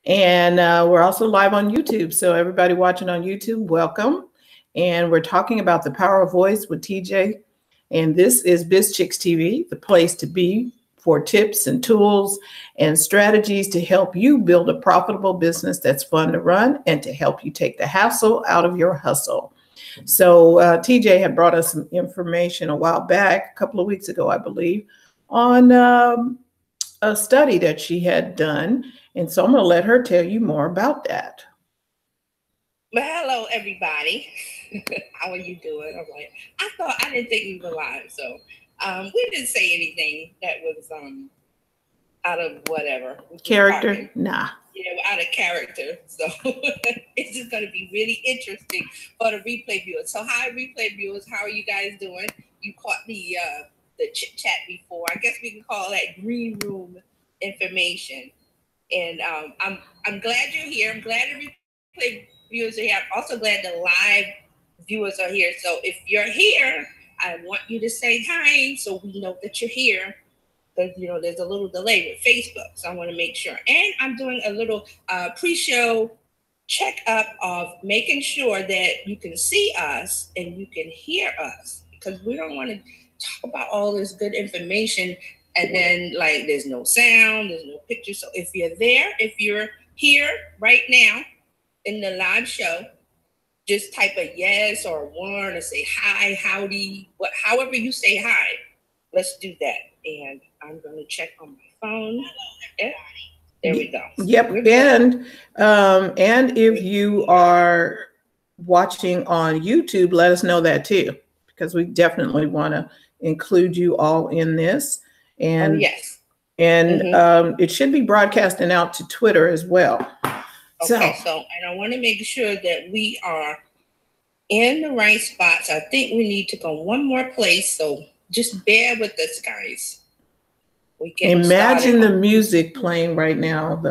And we're also live on YouTube. So everybody watching on YouTube, welcome. And we're talking about the power of voice with TJ. And this is Biz Chicks TV, the place to be for tips and tools and strategies to help you build a profitable business that's fun to run and to help you take the hassle out of your hustle. So TJ had brought us some information a while back, a couple of weeks ago, I believe, on a study that she had done. And so I'm going to let her tell you more about that. Well, hello, everybody. How are you doing? All right. I didn't think we were live, so we didn't say anything that was out of whatever. Character? Nah. Yeah, we're out of character. So it's just going to be really interesting for the replay viewers. So hi, replay viewers. How are you guys doing? You caught the chit chat before. I guess we can call that green room information. And I'm glad you're here. I'm glad the replay viewers are here. I'm also glad the live viewers are here. So if you're here, I want you to say hi so we know that you're here. Because, you know, there's a little delay with Facebook. So I want to make sure. And I'm doing a little pre-show checkup of making sure that you can see us and you can hear us. Because we don't want to talk about all this good information and then, like, there's no sound, there's no picture. So if you're there, if you're here right now in the live show, just type a yes or a one or say hi, howdy, however you say hi. Let's do that. And I'm going to check on my phone. Yeah. There we go. Yep. And if you are watching on YouTube, let us know that too, because we definitely want to include you all in this. And yes. And it should be broadcasting out to Twitter as well. Okay, so and I want to make sure that we are in the right spots. I think we need to go one more place. So just bear with us, guys. Imagine the music playing right now.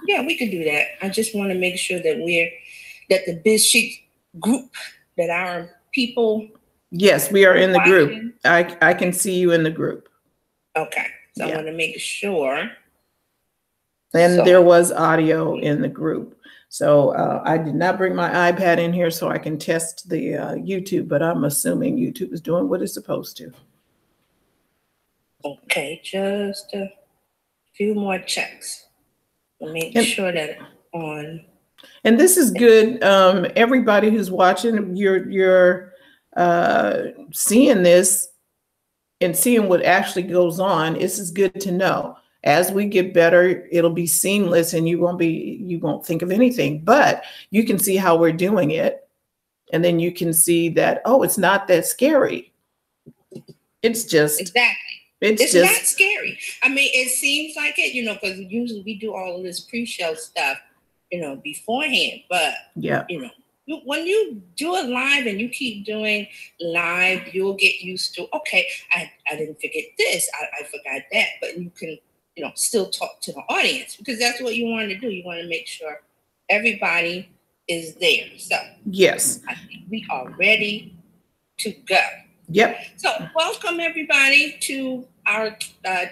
Yeah, we can do that. I just want to make sure that the Biz Chic group, that our people. Yes, we are in the group. I can see you in the group. Okay, so yeah. I want to make sure. And there was audio in the group. So I did not bring my iPad in here so I can test the YouTube, but I'm assuming YouTube is doing what it's supposed to. Okay, just a few more checks. Make sure that it's on. And this is good. Everybody who's watching, you're seeing this and seeing what actually goes on. This is good to know. As we get better, it'll be seamless and you won't think of anything, but you can see how we're doing it. And then you can see that, oh, it's not that scary. It's just. Exactly. It's not scary. I mean, it seems like it, you know, because usually we do all of this pre-show stuff, you know, beforehand. But, yeah, you know, when you do it live and you keep doing live, you'll get used to, okay, I didn't forget this. I forgot that. But you can, you know, still talk to the audience because that's what you want to do. You want to make sure everybody is there. So, yes, I think we are ready to go. Yep. So welcome everybody to our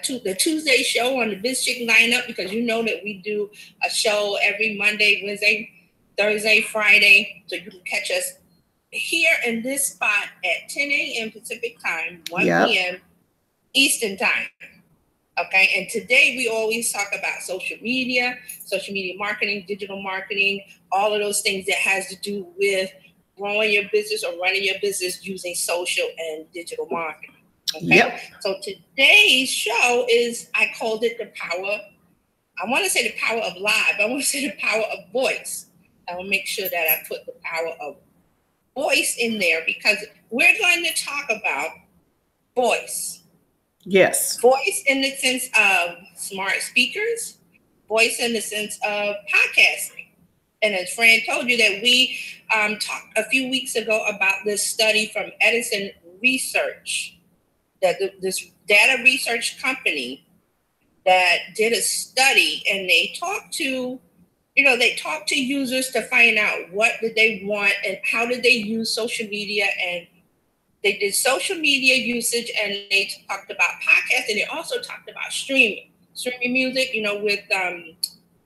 to the Tuesday show on the Biz Chick lineup, because you know that we do a show every Monday, Wednesday, Thursday, Friday. So you can catch us here in this spot at 10 a.m. Pacific time, 1 p.m. Eastern time. Okay, and today we always talk about social media marketing, digital marketing, all of those things that has to do with growing your business or running your business using social and digital marketing. Okay. Yep. So today's show is, I called it the power. I want to say the power of live. I want to say the power of voice. I will make sure that I put the power of voice in there because we're going to talk about voice. Yes. Voice in the sense of smart speakers, voice in the sense of podcasting. And as Fran told you that we talked a few weeks ago about this study from Edison Research, that this data research company that did a study, and they talked to users to find out what did they want and how did they use social media. And they did social media usage, and they talked about podcasts, and they also talked about streaming music, you know, with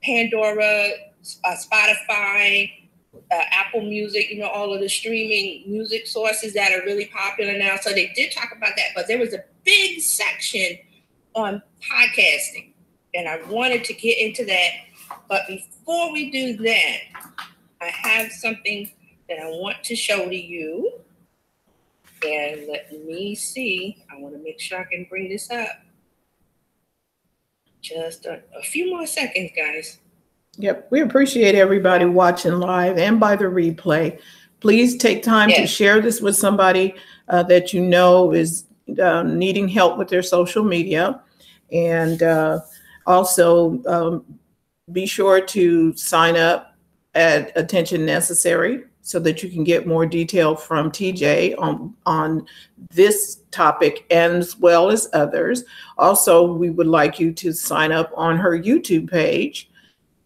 Pandora, Spotify, Apple Music, you know, all of the streaming music sources that are really popular now. So they did talk about that, but there was a big section on podcasting, and I wanted to get into that. But before we do that, I have something that I want to show to you. And let me see. I want to make sure I can bring this up. Just a few more seconds, guys. Yep, we appreciate everybody watching live and by the replay. Please take time to share this with somebody that you know is needing help with their social media. And also be sure to sign up at Attention Necessary so that you can get more detail from TJ on this topic as well as others. Also, we would like you to sign up on her YouTube page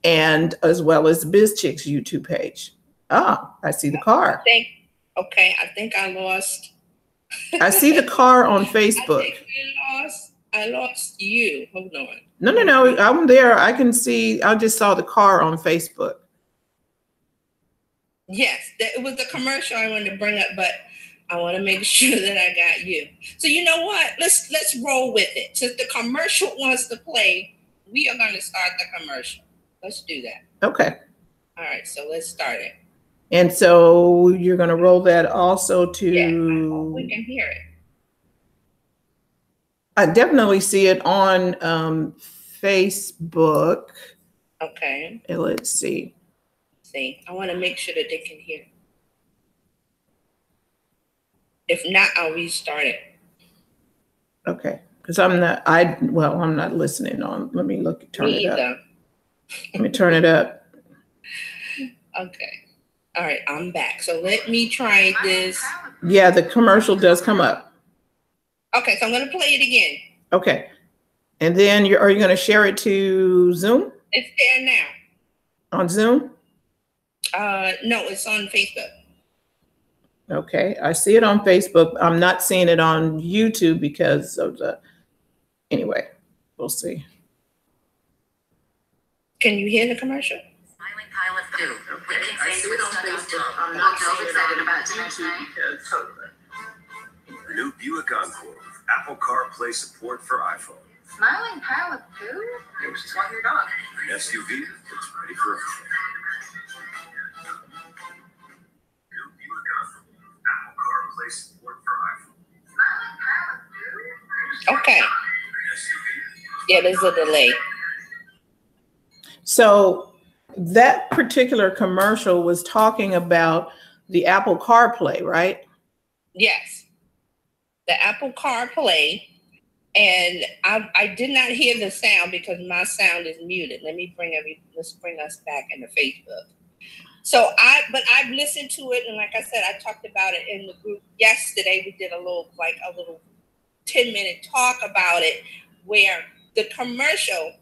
and as well as BizChicks YouTube page. Ah, I see the car. I think I lost. I see the car on Facebook. I think I lost you. Hold on. No. I'm there. I can see. I just saw the car on Facebook. Yes, it was the commercial I wanted to bring up, but I want to make sure that I got you. So you know what? Let's roll with it. Since the commercial wants to play, we are going to start the commercial. Let's do that. Okay. All right. So let's start it. And so you're going to roll that also to. Yeah, I hope we can hear it. I definitely see it on Facebook. Okay. And let's see. I want to make sure that they can hear. If not, I'll restart it. Okay. Because I'm not listening on. Let me turn it up. Let me turn it up. Okay. All right, I'm back. So let me try this. Yeah, the commercial does come up. Okay, so I'm going to play it again. Okay. And then are you going to share it to Zoom? It's there now. On Zoom? No, it's on Facebook. Okay, I see it on Facebook. I'm not seeing it on YouTube because of the. Anyway, we'll see. Can you hear the commercial? Smiling Pilot 2. I see it on Facebook. I'm not so excited about YouTube because the new Buick Encore with Apple CarPlay support for iPhone. Smiling Pilot 2? You're just walking your dog. An SUV that's ready for everything. New Buick Encore with Apple CarPlay support for iPhone. Smiling Pilot 2? Okay. Yeah, there's a delay. So that particular commercial was talking about the Apple CarPlay, right? Yes, the Apple CarPlay, and I did not hear the sound because my sound is muted. Let's bring us back into Facebook. So I've listened to it, and like I said, I talked about it in the group yesterday. We did a little 10-minute talk about it, where the commercial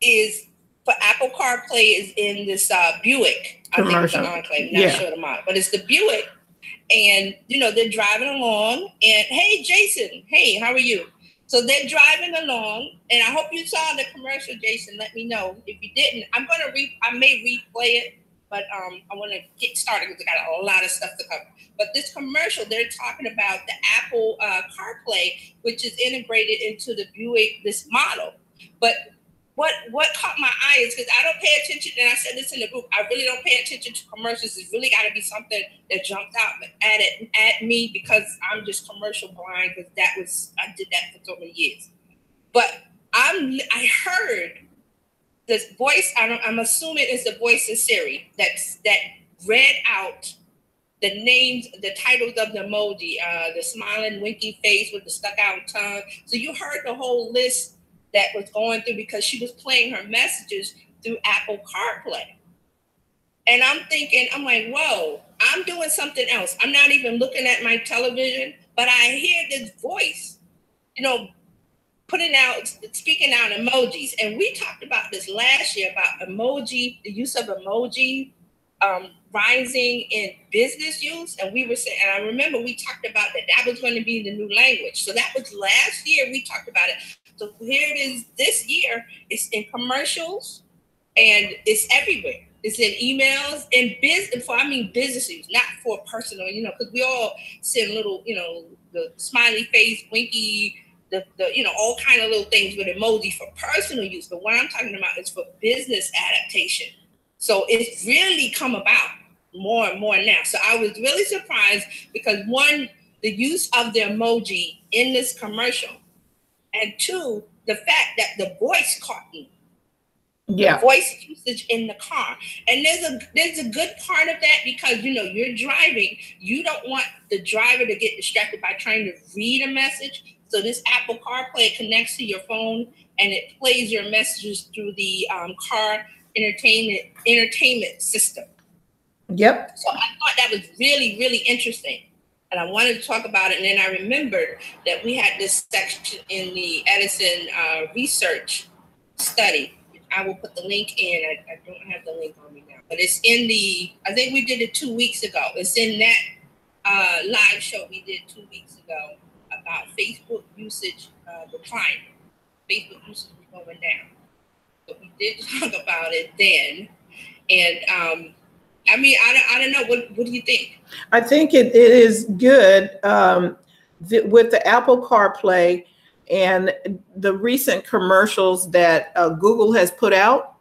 is for Apple CarPlay is in this Buick. I think it's an Enclave. I'm not sure the model, but it's the Buick. And, they're driving along. And, hey, Jason. Hey, how are you? So they're driving along. And I hope you saw the commercial, Jason. Let me know. If you didn't, I may replay it. But I want to get started because I got a lot of stuff to cover. But this commercial, they're talking about the Apple CarPlay, which is integrated into the Buick, this model. But what caught my eye is because I don't pay attention, and I said this in the group, I really don't pay attention to commercials. It's really got to be something that jumps out at me because I'm just commercial blind because I did that for so many years. But I heard this voice, I'm assuming it's the voice of Siri that read out the names, the titles of the emoji, the smiling, winky face with the stuck out tongue. So you heard the whole list that was going through because she was playing her messages through Apple CarPlay. And I'm like, whoa, I'm doing something else. I'm not even looking at my television, but I hear this voice, speaking out emojis. And we talked about this last year about emoji, the use of emoji rising in business use. And we were saying, and I remember we talked about that was going to be the new language. So that was last year we talked about it. So here it is this year. It's in commercials. and it's everywhere. It's in emails and business use, not for personal, because we all send little, the smiley face, winky, the all kind of little things with emoji for personal use. But what I'm talking about is for business adaptation. So it's really come about more and more now. So I was really surprised because one, the use of the emoji in this commercial, and two, the fact that the voice caught me. Yeah. The voice usage in the car. And there's a good part of that because you're driving. You don't want the driver to get distracted by trying to read a message. So this Apple CarPlay connects to your phone and it plays your messages through the car entertainment system. Yep. So I thought that was really, really interesting. And I wanted to talk about it. And then I remembered that we had this section in the Edison research study. I will put the link in. I don't have the link on me now, but it's in I think we did it 2 weeks ago. It's in that live show we did 2 weeks ago about Facebook usage declining. Facebook usage was going down. So we did talk about it then. And I mean, I don't know. What do you think? I think it is good with the Apple CarPlay and the recent commercials that Google has put out.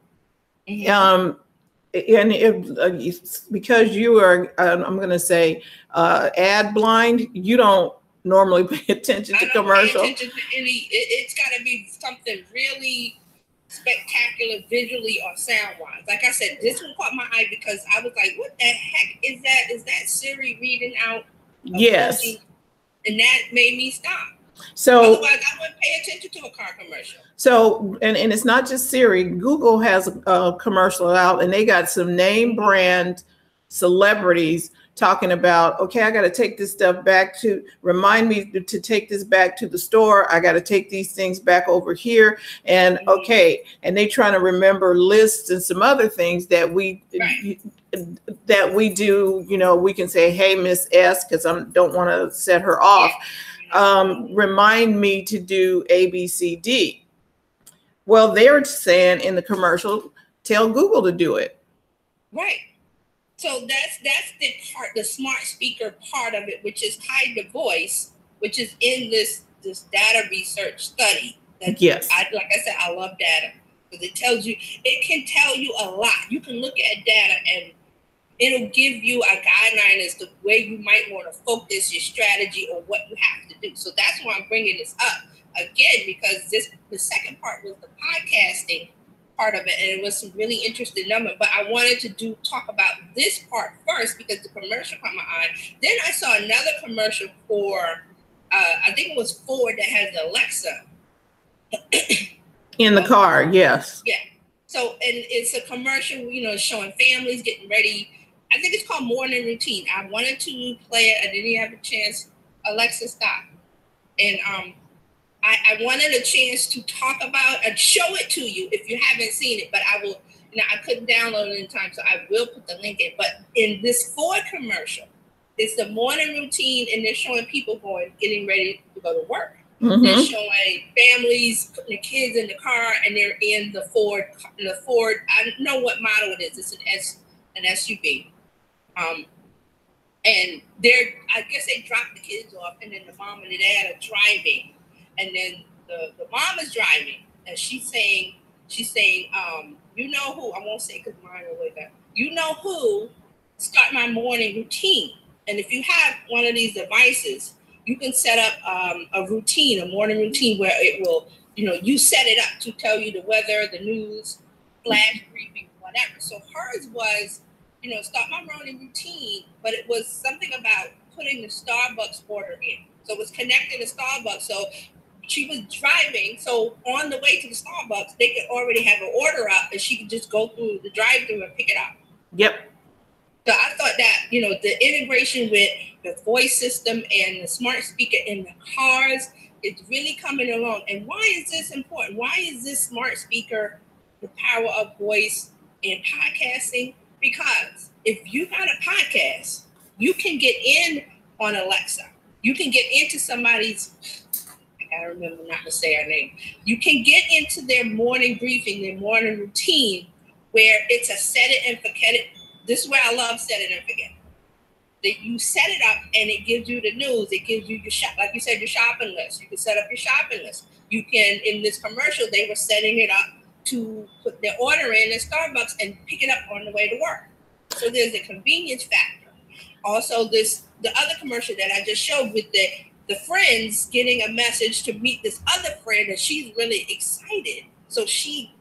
Mm-hmm. And because you are, I'm going to say, ad blind, you don't normally pay attention to commercials. It's got to be something really spectacular visually or sound wise. Like I said, this one caught my eye because I was like, what the heck is that? Is that Siri reading out? Yes. And that made me stop. So otherwise I wouldn't pay attention to a car commercial. So, and it's not just Siri. Google has a commercial out and they got some name brand celebrities talking about, okay, I got to take this stuff back remind me to take this back to the store. I got to take these things back over here. And okay. And they trying to remember lists and some other things that we do, we can say, hey, Miss S, because I don't want to set her off. Remind me to do A, B, C, D. Well, they're saying in the commercial, tell Google to do it. Right. So that's the part, the smart speaker part of it, which is tied to voice, which is in this data research study. Yes. Like I said, I love data because it can tell you a lot. You can look at data and it'll give you a guideline as to where you might want to focus your strategy or what you have to do. So that's why I'm bringing this up again, because the second part was the podcasting part of it, and it was some really interesting number. But I wanted to talk about this part first because the commercial caught my eye. Then I saw another commercial for, I think it was Ford that has Alexa in the car. Yes. Yeah. So, and it's a commercial, showing families getting ready. I think it's called Morning Routine. I wanted to play it. I didn't have a chance. Alexa, stop. And I wanted a chance to talk about and show it to you if you haven't seen it, but I will, I couldn't download it in time, so I will put the link in. But in this Ford commercial, it's the morning routine, and they're showing people getting ready to go to work. Mm-hmm. They're showing families putting the kids in the car, and they're in the Ford. I don't know what model it is. It's an SUV. And I guess they dropped the kids off, and then the mom and the dad are driving, and then the mom is driving, and she's saying, you know who? I won't say because mine will wake up. You know who? Start my morning routine. And if you have one of these devices, you can set up a morning routine where it will, you set it up to tell you the weather, the news, flash briefing, whatever. So hers was, start my morning routine, but it was something about putting the Starbucks order in. So it was connecting to Starbucks. So she was driving. So on the way to the Starbucks, they could already have an order up and she could just go through the drive-thru and pick it up. Yep. So I thought that, the integration with the voice system and the smart speaker in the cars is really coming along. And why is this important? Why is this smart speaker the power of voice in podcasting? Because if you got a podcast, you can get in on Alexa. You can get into somebody's, I gotta remember not to say her name. You can get into their morning briefing, their morning routine where it's a set it and forget it. This is where I love set it and forget. That you set it up and it gives you the news. It gives you your shop, like you said, your shopping list. You can set up your shopping list. You can, in this commercial, they were setting it up to put their order in at Starbucks and pick it up on the way to work. So there's a convenience factor. Also, the other commercial that I just showed with the friends getting a message to meet this other friend, and she's really excited. So she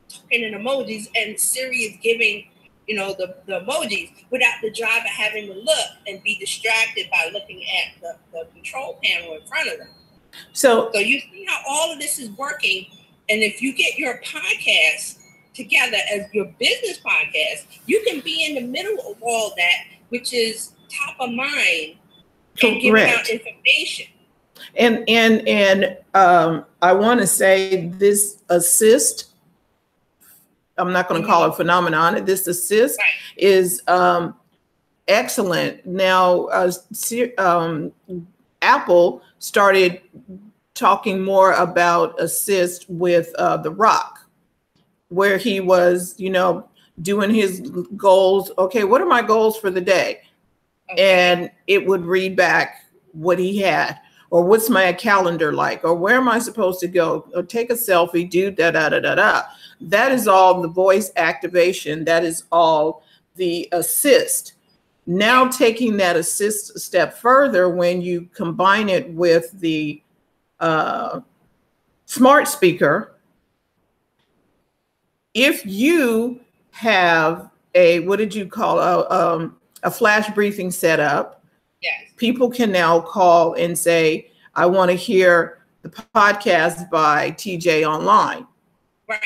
talking in emojis, and Siri is giving, the emojis without the driver having to look and be distracted by looking at the control panel in front of them. So you see how all of this is working. And if you get your podcast together as your business podcast, you can be in the middle of all that, which is top of mind and giving out information. And I want to say this assist, I'm not going to call it phenomenon. This assist is excellent. Now, Apple started talking more about assist with The Rock, where he was, doing his goals. Okay, what are my goals for the day? Okay. And it would read back what he had, or what's my calendar like, or where am I supposed to go, or take a selfie, do da da da da da. That is all the voice activation. That is all the assist. Now taking that assist a step further, when you combine it with the smart speaker, if you have what did you call a flash briefing set up, yes, people can now call and say, I want to hear the podcast by TJ online. Right.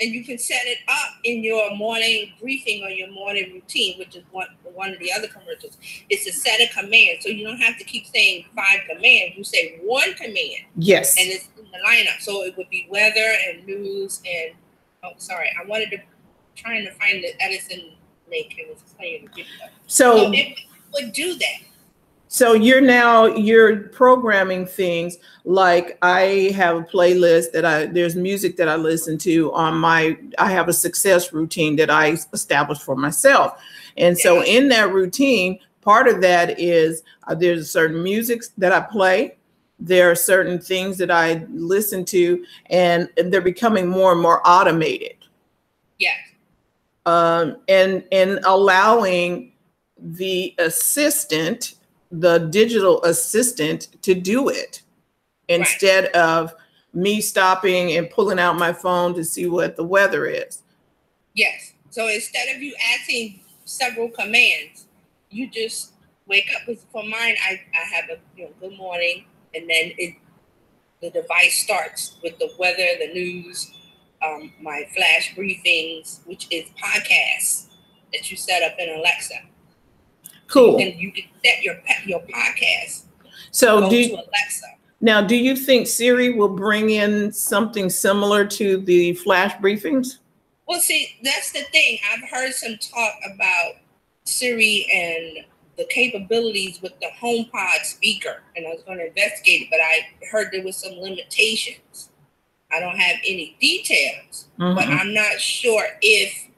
And you can set it up in your morning briefing or your morning routine, which is one of the other commercials. It's a set of commands. So you don't have to keep saying 5 commands. You say 1 command. Yes. And it's in the lineup. So it would be weather and news and, trying to find the Edison link and it's playing the video. So it would do that. So you're programming things like, I have a playlist there's music that I listen to on I have a success routine that I established for myself. And so in that routine, part of that is there's certain music that I play. There are certain things that I listen to, and they're becoming more and more automated. Yes. And allowing the assistant, the digital assistant, to do it instead of me stopping and pulling out my phone to see what the weather is. Yes. So instead of you asking several commands, you just wake up. Because for mine, I have a good morning, and then the device starts with the weather, the news, my flash briefings, which is podcasts that you set up in Alexa. Cool. So you can set your podcast. So to Alexa. Now, do you think Siri will bring in something similar to the flash briefings? Well, see, that's the thing. I've heard some talk about Siri and the capabilities with the HomePod speaker, and I was going to investigate it, but I heard there was some limitations. I don't have any details, but I'm not sure if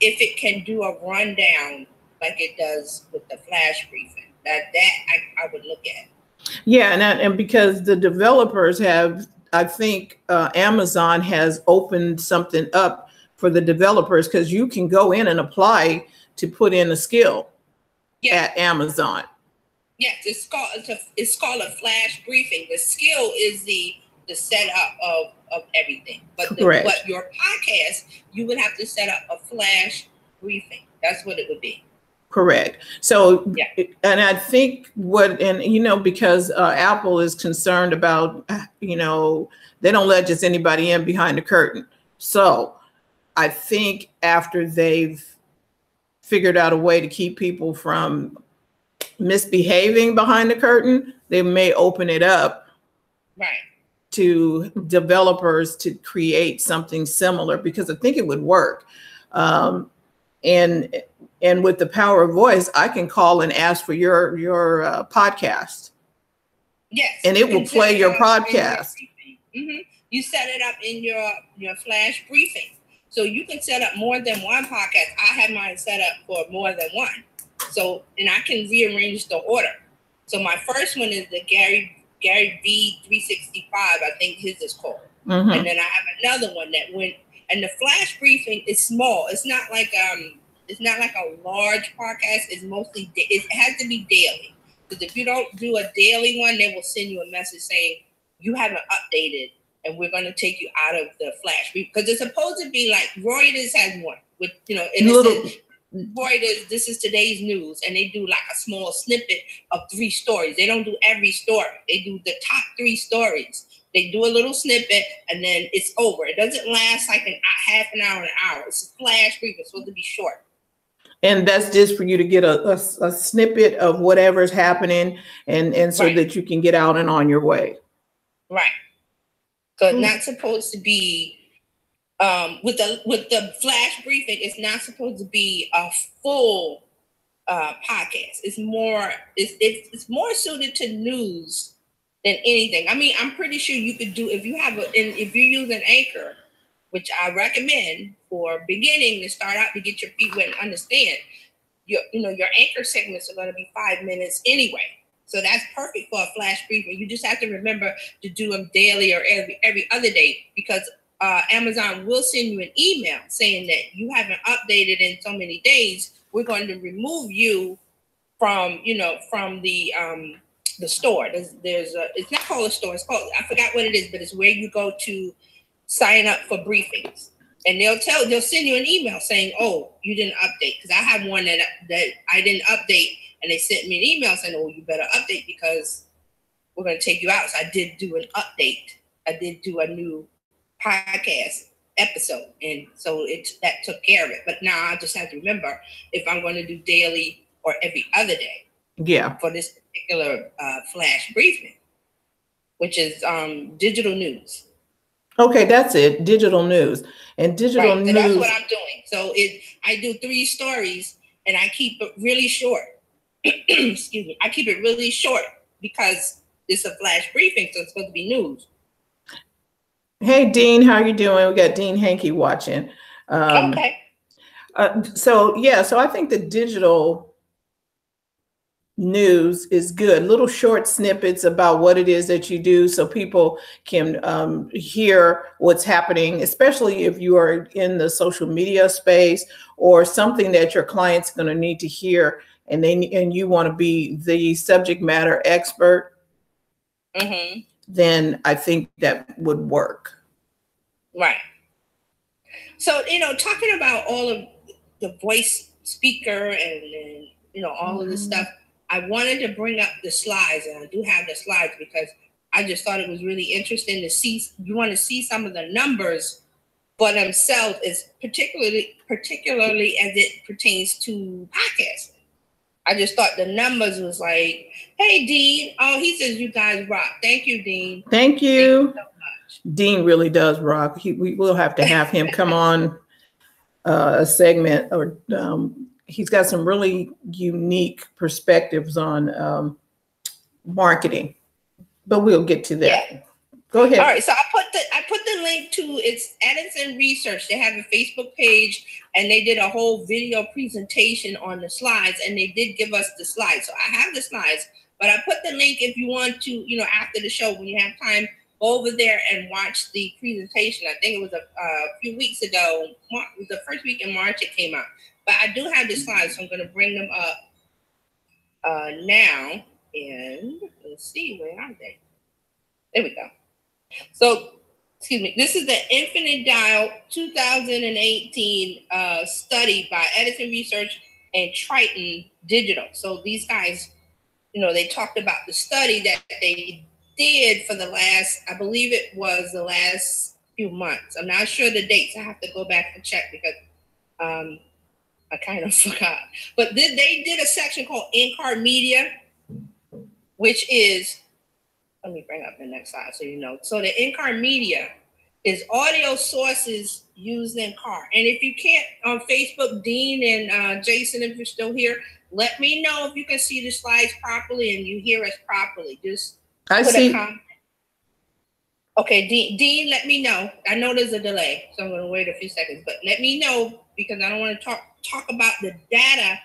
it can do a rundown like it does with the flash briefing. That I would look at. Yeah, and because the developers have, I think Amazon has opened something up for the developers, because you can go in and apply to put in a skill at Amazon. Yes, it's called a flash briefing. The skill is the setup of everything. But but your podcast, you would have to set up a flash briefing. That's what it would be. Correct. So, and I think because Apple is concerned about, they don't let just anybody in behind the curtain. So I think after they've figured out a way to keep people from misbehaving behind the curtain, they may open it up to developers to create something similar, because I think it would work. And with the power of voice, I can call and ask for your podcast. Yes. And it will play your podcast. You set it up in your flash briefing. So you can set up more than one podcast. I have mine set up for more than one. So, and I can rearrange the order. So my first one is the Gary V 365, I think his is called. Mm-hmm. And then I have another one that went, and the flash briefing is small. It's not like a large podcast. It's mostly, it has to be daily. Because if you don't do a daily one, they will send you a message saying you haven't updated and we're going to take you out of the flash brief. Because it's supposed to be like Reuters has one with, you know, and it says, Reuters, this is today's news, and they do like a small snippet of 3 stories. They don't do every story. They do the top 3 stories. They do a little snippet, and then it's over. It doesn't last like half an hour, an hour. It's a flash brief. It's supposed to be short. And that's just for you to get a snippet of whatever's happening, and so that you can get out and on your way. Right. So it's not supposed to be. With the flash briefing, it's not supposed to be a full podcast. It's more suited to news than anything. I mean, I'm pretty sure you could do if you use an Anchor, which I recommend for beginning to start out to get your feet wet and understand. Your Anchor segments are going to be 5 minutes anyway. So that's perfect for a flash briefing. You just have to remember to do them daily or every other day, because Amazon will send you an email saying that you haven't updated in so many days. We're going to remove you from the store. It's not called a store. It's called, I forgot what it is, but it's where you go to sign up for briefings. And they'll send you an email saying, oh, you didn't update. Because I have one that I didn't update, and they sent me an email saying, oh, you better update because we're going to take you out. So I did do an update. I did do a new podcast episode, and so that took care of it. But now I just have to remember if I'm going to do daily or every other day, for this particular flash briefing, which is digital news. Okay, that's it, digital news. And digital news. So that's what I'm doing. So I do 3 stories, and I keep it really short. Excuse me. I keep it really short because it's a flash briefing, so it's supposed to be news. Hey, Dean, how you doing? We got Dean Hankey watching. Okay. So I think the digital news is good. Little short snippets about what it is that you do, so people can hear what's happening, especially if you are in the social media space or something that your client's going to need to hear, and you want to be the subject matter expert. Mm-hmm. Then I think that would work. Right. So, talking about all of the voice speaker and all of this stuff, I wanted to bring up the slides, and I do have the slides because I just thought it was really interesting to see. You want to see some of the numbers for themselves, is particularly as it pertains to podcasting. I just thought the numbers was like, hey, Dean. Oh, he says you guys rock. Thank you, Dean. Thank you. So much. Dean really does rock. We will have to have him come on a segment, or he's got some really unique perspectives on marketing, but we'll get to that. Yeah. Go ahead. All right, so I put the link to it's Edison Research. They have a Facebook page, and they did a whole video presentation on the slides, and they did give us the slides. So I have the slides, but I put the link if you want to, after the show, when you have time, go over there and watch the presentation. I think it was a few weeks ago. It was the first week in March it came out. But I do have the slides, so I'm going to bring them up now. And let's see, where are they? There we go. So, excuse me, this is the Infinite Dial 2018 study by Edison Research and Triton Digital. So these guys, they talked about the study that they did for the last, I believe it was the last few months. I'm not sure the dates. I have to go back and check because I kind of forgot. But they did a section called in-car media, which is, let me bring up the next slide so you know. So the in-car media is audio sources used in car. And if you can't, on Facebook, Dean and Jason, if you're still here, let me know if you can see the slides properly and you hear us properly. Just I put see. a comment. Okay, Dean, let me know. I know there's a delay, so I'm going to wait a few seconds. But let me know, because I don't want to talk about the data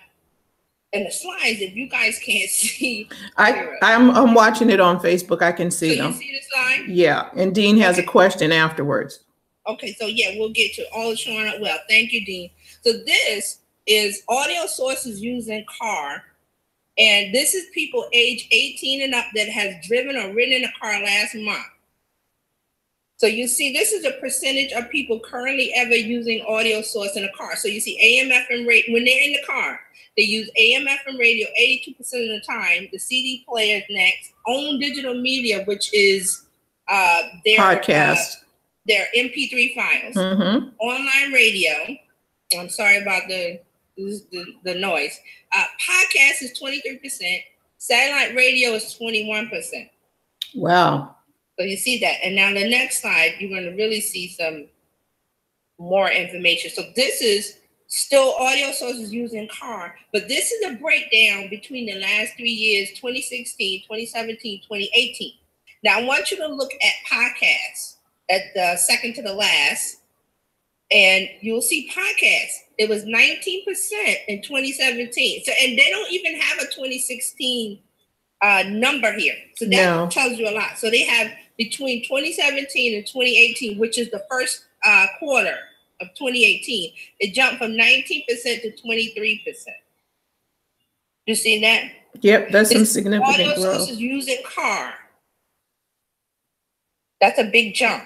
and the slides if you guys can't see. I'm watching it on Facebook. I can see so them. You see the slide? Yeah, and Dean has a question afterwards. Okay, so yeah, we'll get to all showing up well. Thank you, Dean. So this is audio sources used in car. And this is people age 18 and up that has driven or ridden in a car last month. So you see, this is a percentage of people currently ever using audio source in a car. So you see AM, FM radio, when they're in the car, they use AM, FM radio 82% of the time. The CD player is next. Own digital media, which is their podcast, their MP3 files. Online radio. I'm sorry about the noise. Podcast is 23%. Satellite radio is 21%. Wow. So you see that. And now the next slide, you're going to really see some more information. So this is still audio sources used in car, but this is a breakdown between the last 3 years, 2016, 2017, 2018. Now I want you to look at podcasts at the second to the last, and you'll see podcasts. It was 19% in 2017. So, and they don't even have a 2016 number here. So that tells you a lot. So they have between 2017 and 2018, which is the first quarter of 2018, it jumped from 19% to 23%. You see that? Yep, that's some significant audio growth. Sources using car. That's a big jump.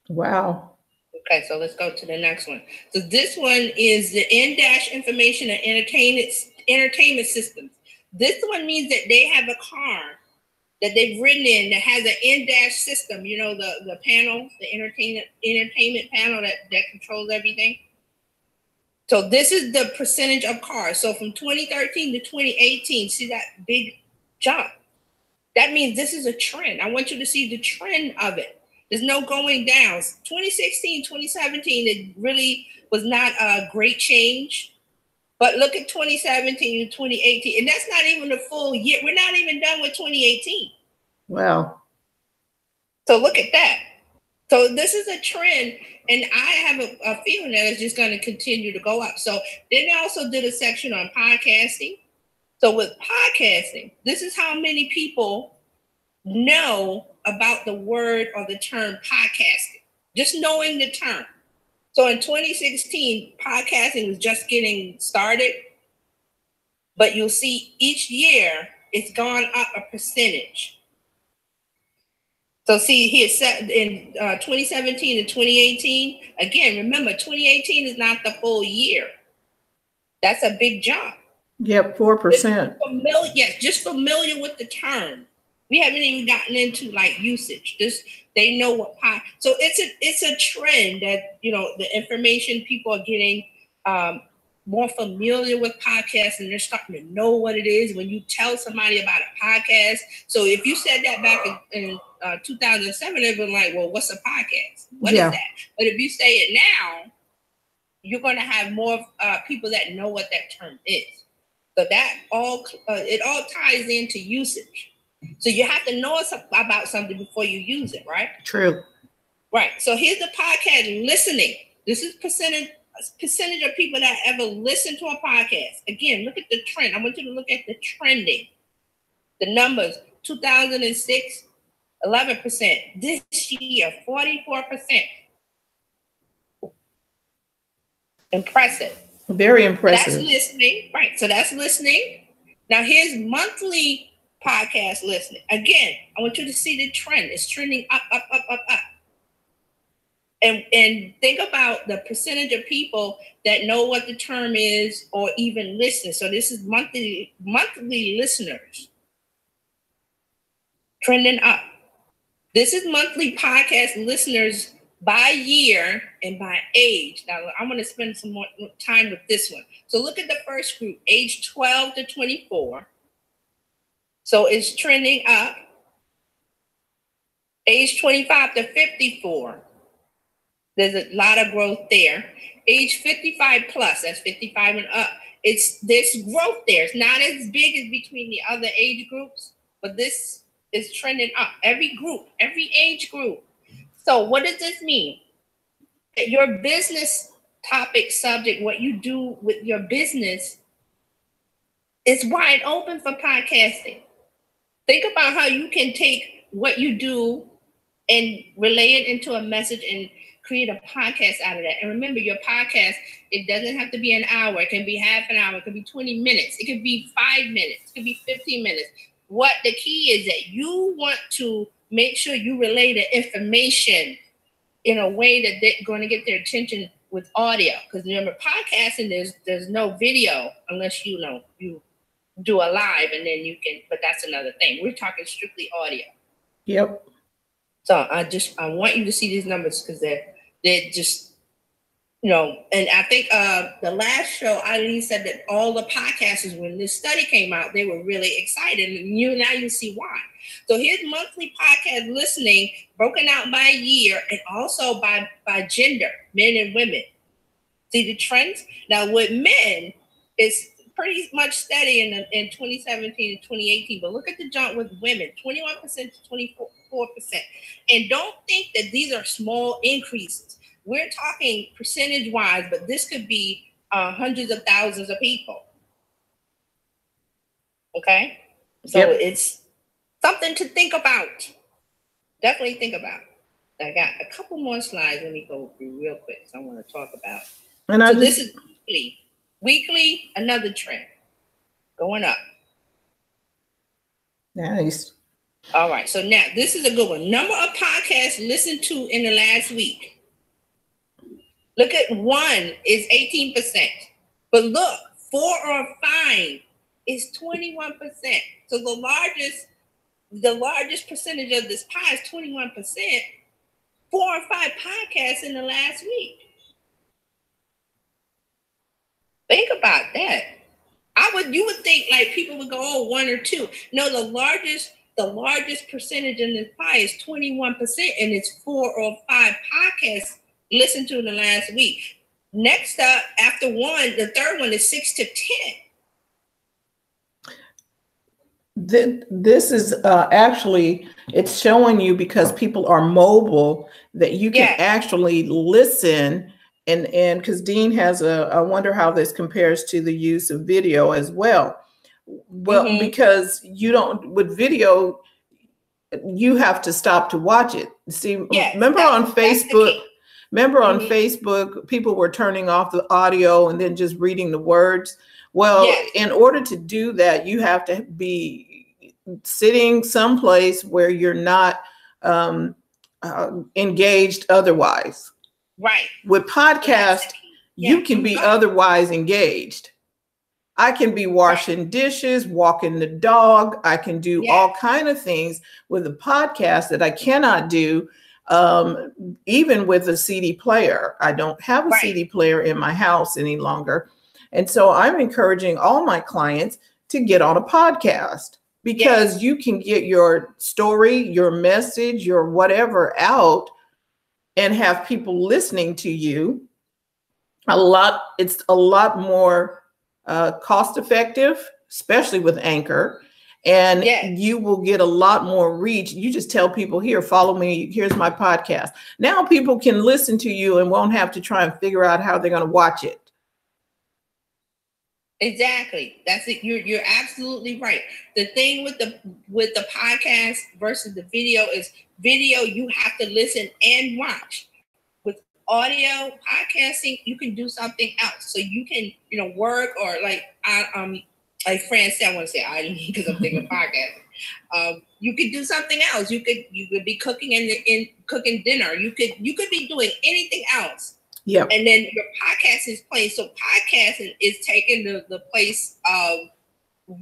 Wow. Okay, so let's go to the next one. So this one is the in-dash information and entertainment systems. This one means that they have a car that they've ridden in that has an in-dash system, you know, the panel, the entertainment panel that controls everything. So this is the percentage of cars. So from 2013 to 2018, see that big jump? That means this is a trend. I want you to see the trend of it. There's no going down. 2016, 2017, it really was not a great change. But look at 2017 and 2018, and that's not even a full year. We're not even done with 2018. Wow. So look at that. So this is a trend, and I have a feeling that it's just going to continue to go up. So then they also did a section on podcasting. So with podcasting, this is how many people know about the word or the term podcasting, just knowing the term. So in 2016, podcasting was just getting started, but you'll see each year it's gone up a percentage. So see here, in 2017 and 2018, again, remember 2018 is not the full year. That's a big jump. Yep, 4%. Just familiar with the term. We haven't even gotten into like usage. They know what so it's a trend that, you know, the information people are getting more familiar with podcasts, and they're starting to know what it is when you tell somebody about a podcast. So if you said that back in 2007, they'd be like, well, what's a podcast? What is that? But if you say it now, you're going to have more people that know what that term is. So that it all ties into usage. So you have to know about something before you use it, right? True. Right. So here's the podcast listening. This is percentage of people that ever listen to a podcast. Again, look at the trend. I want you to look at the trending. The numbers, 2006, 11%. This year, 44%. Impressive. Very impressive. That's listening. Right. So that's listening. Now here's monthly podcast listening. Again, I want you to see the trend. It's trending up, up, up, up, up. And think about the percentage of people that know what the term is or even listen. So this is monthly listeners trending up. This is monthly podcast listeners by year and by age. Now I'm going to spend some more time with this one. So look at the first group, age 12 to 24. So it's trending up. Age 25 to 54. There's a lot of growth there. Age 55 plus, that's 55 and up. There's growth there. It's not as big as between the other age groups, but this is trending up. Every group, every age group. So what does this mean? That your business topic, subject, what you do with your business is wide open for podcasting. Think about how you can take what you do and relay it into a message and create a podcast out of that. And remember, your podcast, it doesn't have to be an hour. It can be half an hour. It could be 20 minutes. It could be 5 minutes. It could be 15 minutes. What the key is that you want to make sure you relay the information in a way that they're going to get their attention with audio. Because remember, podcasting, there's no video unless you do a live, and then you can, but that's another thing. We're talking strictly audio. Yep. So I want you to see these numbers because they're just, and I think the last show, Eileen said that all the podcasters, when this study came out, they were really excited, and now you see why. So here's monthly podcast listening broken out by year and also by gender, men and women. See the trends? Now with men, it's pretty much steady in 2017 and 2018, but look at the jump with women, 21% to 24%. And don't think that these are small increases. We're talking percentage-wise, but this could be hundreds of thousands of people. Okay? So It's something to think about. Definitely think about. I got a couple more slides. Let me go through real quick. So I want to talk about. And this is weekly. Weekly, another trend. Going up. Nice. All right. So now this is a good one. Number of podcasts listened to in the last week. Look at 1 is 18%. But look, 4 or 5 is 21%. So the largest percentage of this pie is 21%. 4 or 5 podcasts in the last week. Think about that. You would think like people would go, oh, 1 or 2. No, the largest percentage in this pie is 21%, and it's 4 or 5 podcasts listened to in the last week. Next up, after 1, the third one is 6 to 10. This is actually, it's showing you, because people are mobile, that you can actually listen. And because Dean has I wonder how this compares to the use of video as well. Well, because with video, you have to stop to watch it. See, remember on Facebook, people were turning off the audio and then just reading the words. Well, in order to do that, you have to be sitting someplace where you're not engaged otherwise. Right. With podcast, you can be otherwise engaged. I can be washing dishes, walking the dog. I can do all kinds of things with a podcast that I cannot do even with a CD player. I don't have a CD player in my house any longer. And so I'm encouraging all my clients to get on a podcast, because you can get your story, your message, your whatever out and have people listening to you. It's a lot more cost effective, especially with Anchor. And you will get a lot more reach. You just tell people, here, follow me. Here's my podcast. Now people can listen to you and won't have to try and figure out how they're going to watch it. Exactly. That's it. You're absolutely right. The thing with the podcast versus the video is video, you have to listen and watch. With audio podcasting, you can do something else. So you can, work, or like Fran said, I want to say I because I'm thinking podcasting. You could do something else. You could be cooking and cooking dinner. You could be doing anything else. Yeah. And then your podcast is playing. So podcasting is taking the place of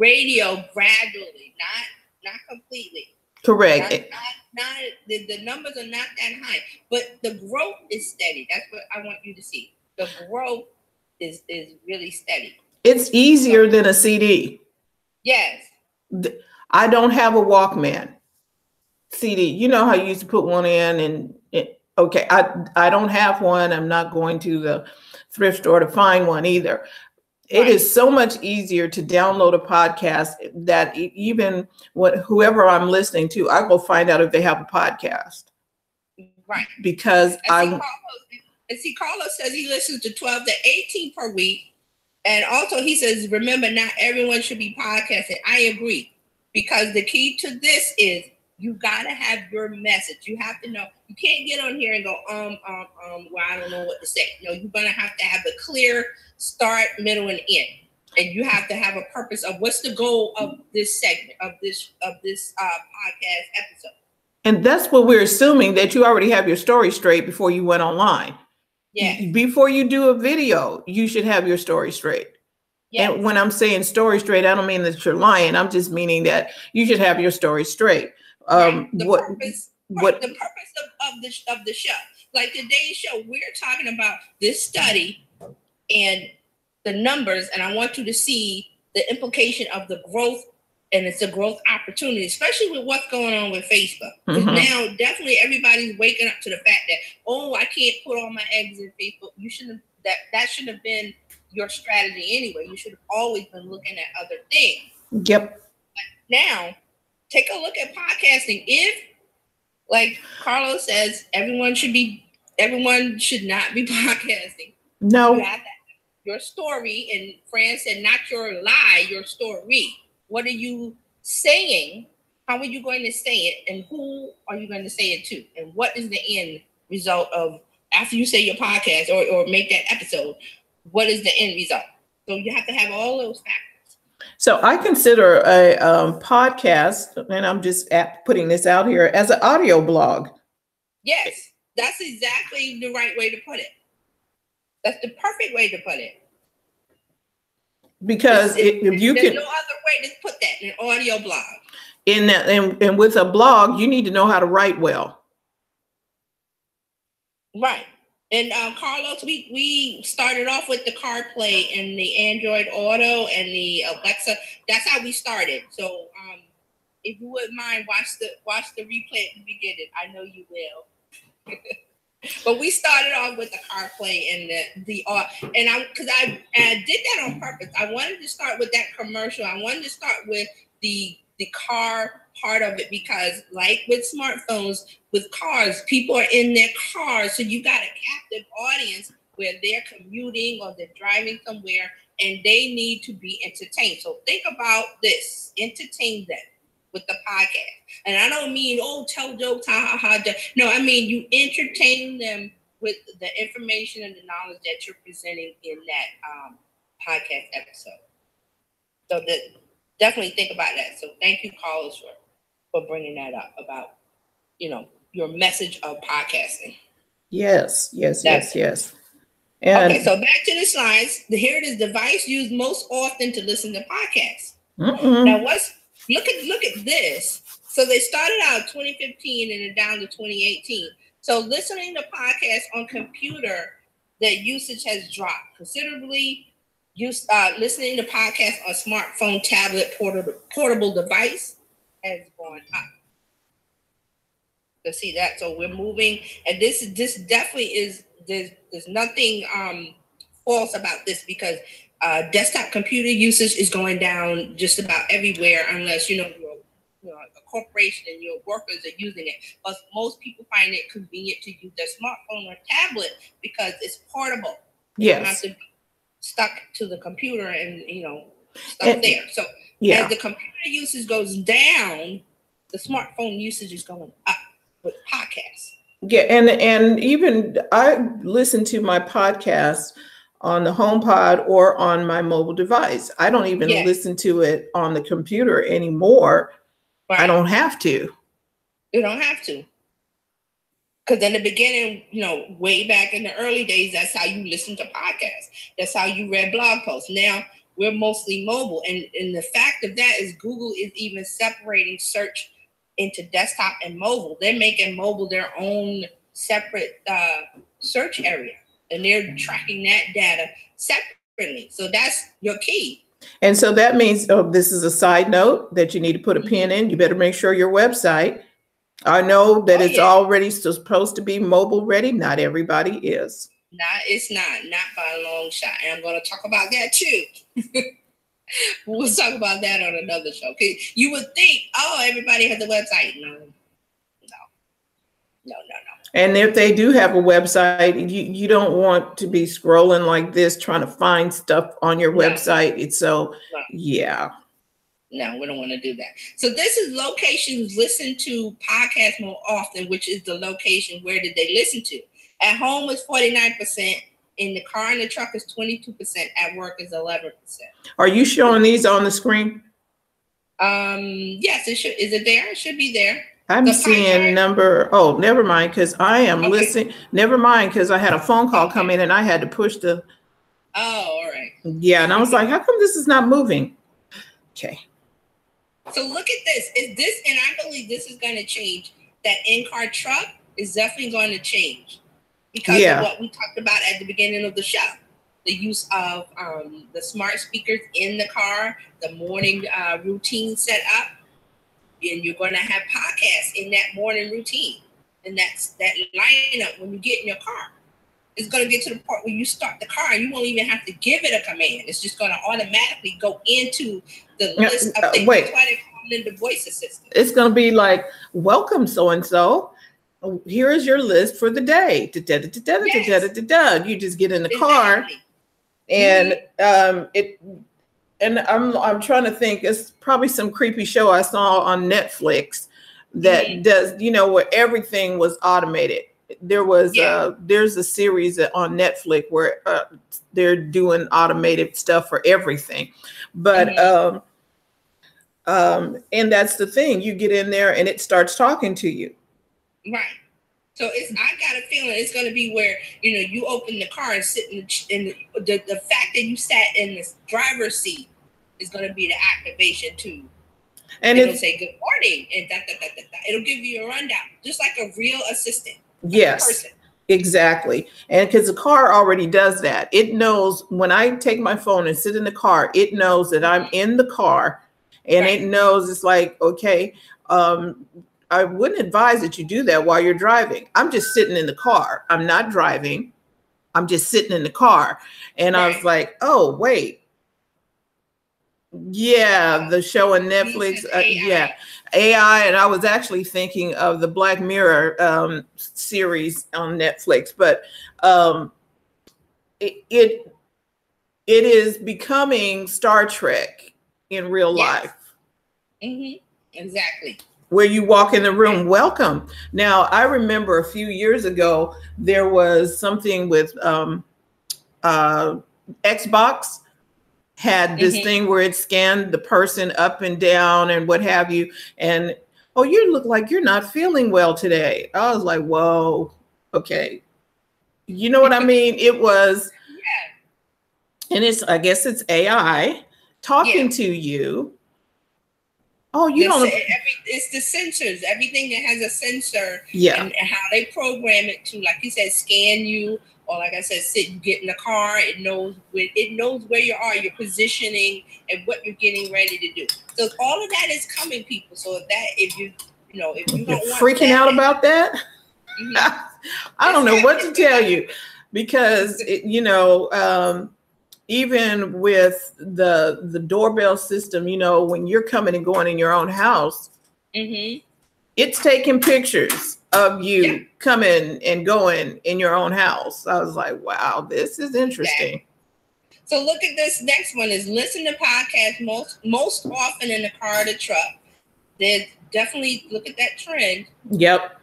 radio gradually, not completely. Correct. Not the numbers are not that high, but the growth is steady. That's what I want you to see. The growth is really steady. It's easier than a CD. Yes. I don't have a Walkman CD. You know how you used to put one in and okay, I don't have one. I'm not going to the thrift store to find one either. It is so much easier to download a podcast that even whoever I'm listening to, I go find out if they have a podcast. Right. Because Carlos says he listens to 12 to 18 per week. And also he says, remember, not everyone should be podcasting. I agree. Because the key to this is you gotta have your message. You have to know. You can't get on here and go, well, I don't know what to say. No, you're gonna have to have a clear start, middle, and end. And you have to have a purpose of what's the goal of this segment, of this podcast episode. And that's what we're assuming, that you already have your story straight before you went online. Yeah. Before you do a video, you should have your story straight. Yes. And when I'm saying story straight, I don't mean that you're lying. I'm just meaning that you should have your story straight. Right. The purpose of the show. Like today's show, we're talking about this study and the numbers, and I want you to see the implication of the growth, and it's a growth opportunity, especially with what's going on with Facebook. Mm-hmm. Now, definitely everybody's waking up to the fact that, I can't put all my eggs in Facebook. You shouldn't. That shouldn't have been your strategy anyway. You should have always been looking at other things. Yep. But now, take a look at podcasting. If, like Carlos says, everyone should not be podcasting. No. You have your story, and Fran said, not your lie, your story. What are you saying? How are you going to say it? And who are you going to say it to? And what is the end result of, after you say your podcast or make that episode, what is the end result? So you have to have all those factors. So I consider a podcast, and I'm just putting this out here, as an audio blog. Yes, that's exactly the right way to put it. That's the perfect way to put it. Because if you there's can, no other way to put that, in an audio blog. And with a blog, you need to know how to write well. Right. And Carlos, we started off with the CarPlay and the Android Auto and the Alexa. That's how we started. So if you wouldn't mind, watch the replay at the beginning. I know you will. But we started off with the CarPlay and because I did that on purpose. I wanted to start with that commercial. I wanted to start with the car part of it, because like with smartphones, with cars, people are in their cars. So you got a captive audience where they're commuting or they're driving somewhere and they need to be entertained. So think about this, entertain them with the podcast. And I don't mean, tell jokes, ha, ha, ha. No, I mean, you entertain them with the information and the knowledge that you're presenting in that podcast episode. So definitely think about that. So thank you, Carlos, for bringing that up about, your message of podcasting. Yes. And okay, so back to the slides. Here it is, device used most often to listen to podcasts. Mm-mm. Now, look at this. So they started out 2015 and then down to 2018. So listening to podcasts on computer, the usage has dropped considerably. Listening to podcasts on smartphone, tablet, portable device has gone up. To see that, so we're moving, and this definitely is. There's nothing false about this, because desktop computer usage is going down just about everywhere, unless you're a corporation and your workers are using it. But most people find it convenient to use their smartphone or tablet because it's portable. Yes. You don't have to be stuck to the computer and stuck there. So as the computer usage goes down, the smartphone usage is going up with podcasts. Yeah, and even I listen to my podcast on the HomePod or on my mobile device. I don't even listen to it on the computer anymore. Right. I don't have to. You don't have to. Because in the beginning, way back in the early days, that's how you listened to podcasts. That's how you read blog posts. Now we're mostly mobile. And the fact of that is Google is even separating search into desktop and mobile. They're making mobile their own separate search area. And they're tracking that data separately. So that's your key. And so that means, this is a side note that you need to put a pin in. You better make sure your website, I know that it's already supposed to be mobile ready. Not everybody is. It's not by a long shot. And I'm going to talk about that too. We'll talk about that on another show. Because you would think, oh, everybody has a website. No. And if they do have a website, you don't want to be scrolling like this trying to find stuff on your website. It's yeah. No, we don't want to do that. So this is locations listen to podcasts more often, which is the location where did they listen to. At home is 49%. In the car and the truck is 22%. At work is 11%. Are you showing these on the screen? Yes, it should. Is it there? It should be there. I'm seeing number. Oh, never mind, because I am listening. Never mind, because I had a phone call come in and I had to push the. Oh, all right. Yeah, and I was like, how come this is not moving? Okay. So look at this. Is this, and I believe this is going to change. That in-car truck is definitely going to change because of what we talked about at the beginning of the show. The use of the smart speakers in the car, the morning routine set up. And you're going to have podcasts in that morning routine. And that's that lineup when you get in your car. It's going to get to the point where you start the car and you won't even have to give it a command. It's just going to automatically go into the list of things. That's why they call it the voice assistant. It's going to be like, welcome so-and-so. Here is your list for the day. You just get in the car and And I'm trying to think. It's probably some creepy show I saw on Netflix that does, where everything was automated. There was there's a series on Netflix where they're doing automated stuff for everything. But and that's the thing. You get in there and it starts talking to you. Right. So I got a feeling it's going to be where, you open the car and sit in the fact that you sat in the driver's seat is going to be the activation too. And it'll say good morning and it'll give you a rundown, just like a real assistant. Yes, exactly. And because the car already does that. It knows when I take my phone and sit in the car, it knows that I'm in the car and it knows it's like, okay, I wouldn't advise that you do that while you're driving. I'm just sitting in the car. I'm not driving. I'm just sitting in the car. And I was like, oh, wait. Yeah, the show on Netflix. AI. And I was actually thinking of the Black Mirror series on Netflix. But it is becoming Star Trek in real life. Exactly. Where you walk in the room, welcome. Now, I remember a few years ago, there was something with Xbox had this thing where it scanned the person up and down and what have you. And, oh, you look like you're not feeling well today. I was like, whoa, okay. You know what I mean? It was, and I guess it's AI talking to you. Oh, you don't. It's the sensors. Everything that has a sensor, and how they program it to, like you said, scan you, or like I said, you get in the car. It knows where you are, your positioning, and what you're getting ready to do. So all of that is coming, people. So if you don't want freaking out about that, I don't know what to tell you, because even with the doorbell system, when you're coming and going in your own house, it's taking pictures of you coming and going in your own house. I was like, wow, this is interesting. So look at this next one is listen to podcasts most often in the car or the truck. There's definitely, look at that trend. Yep.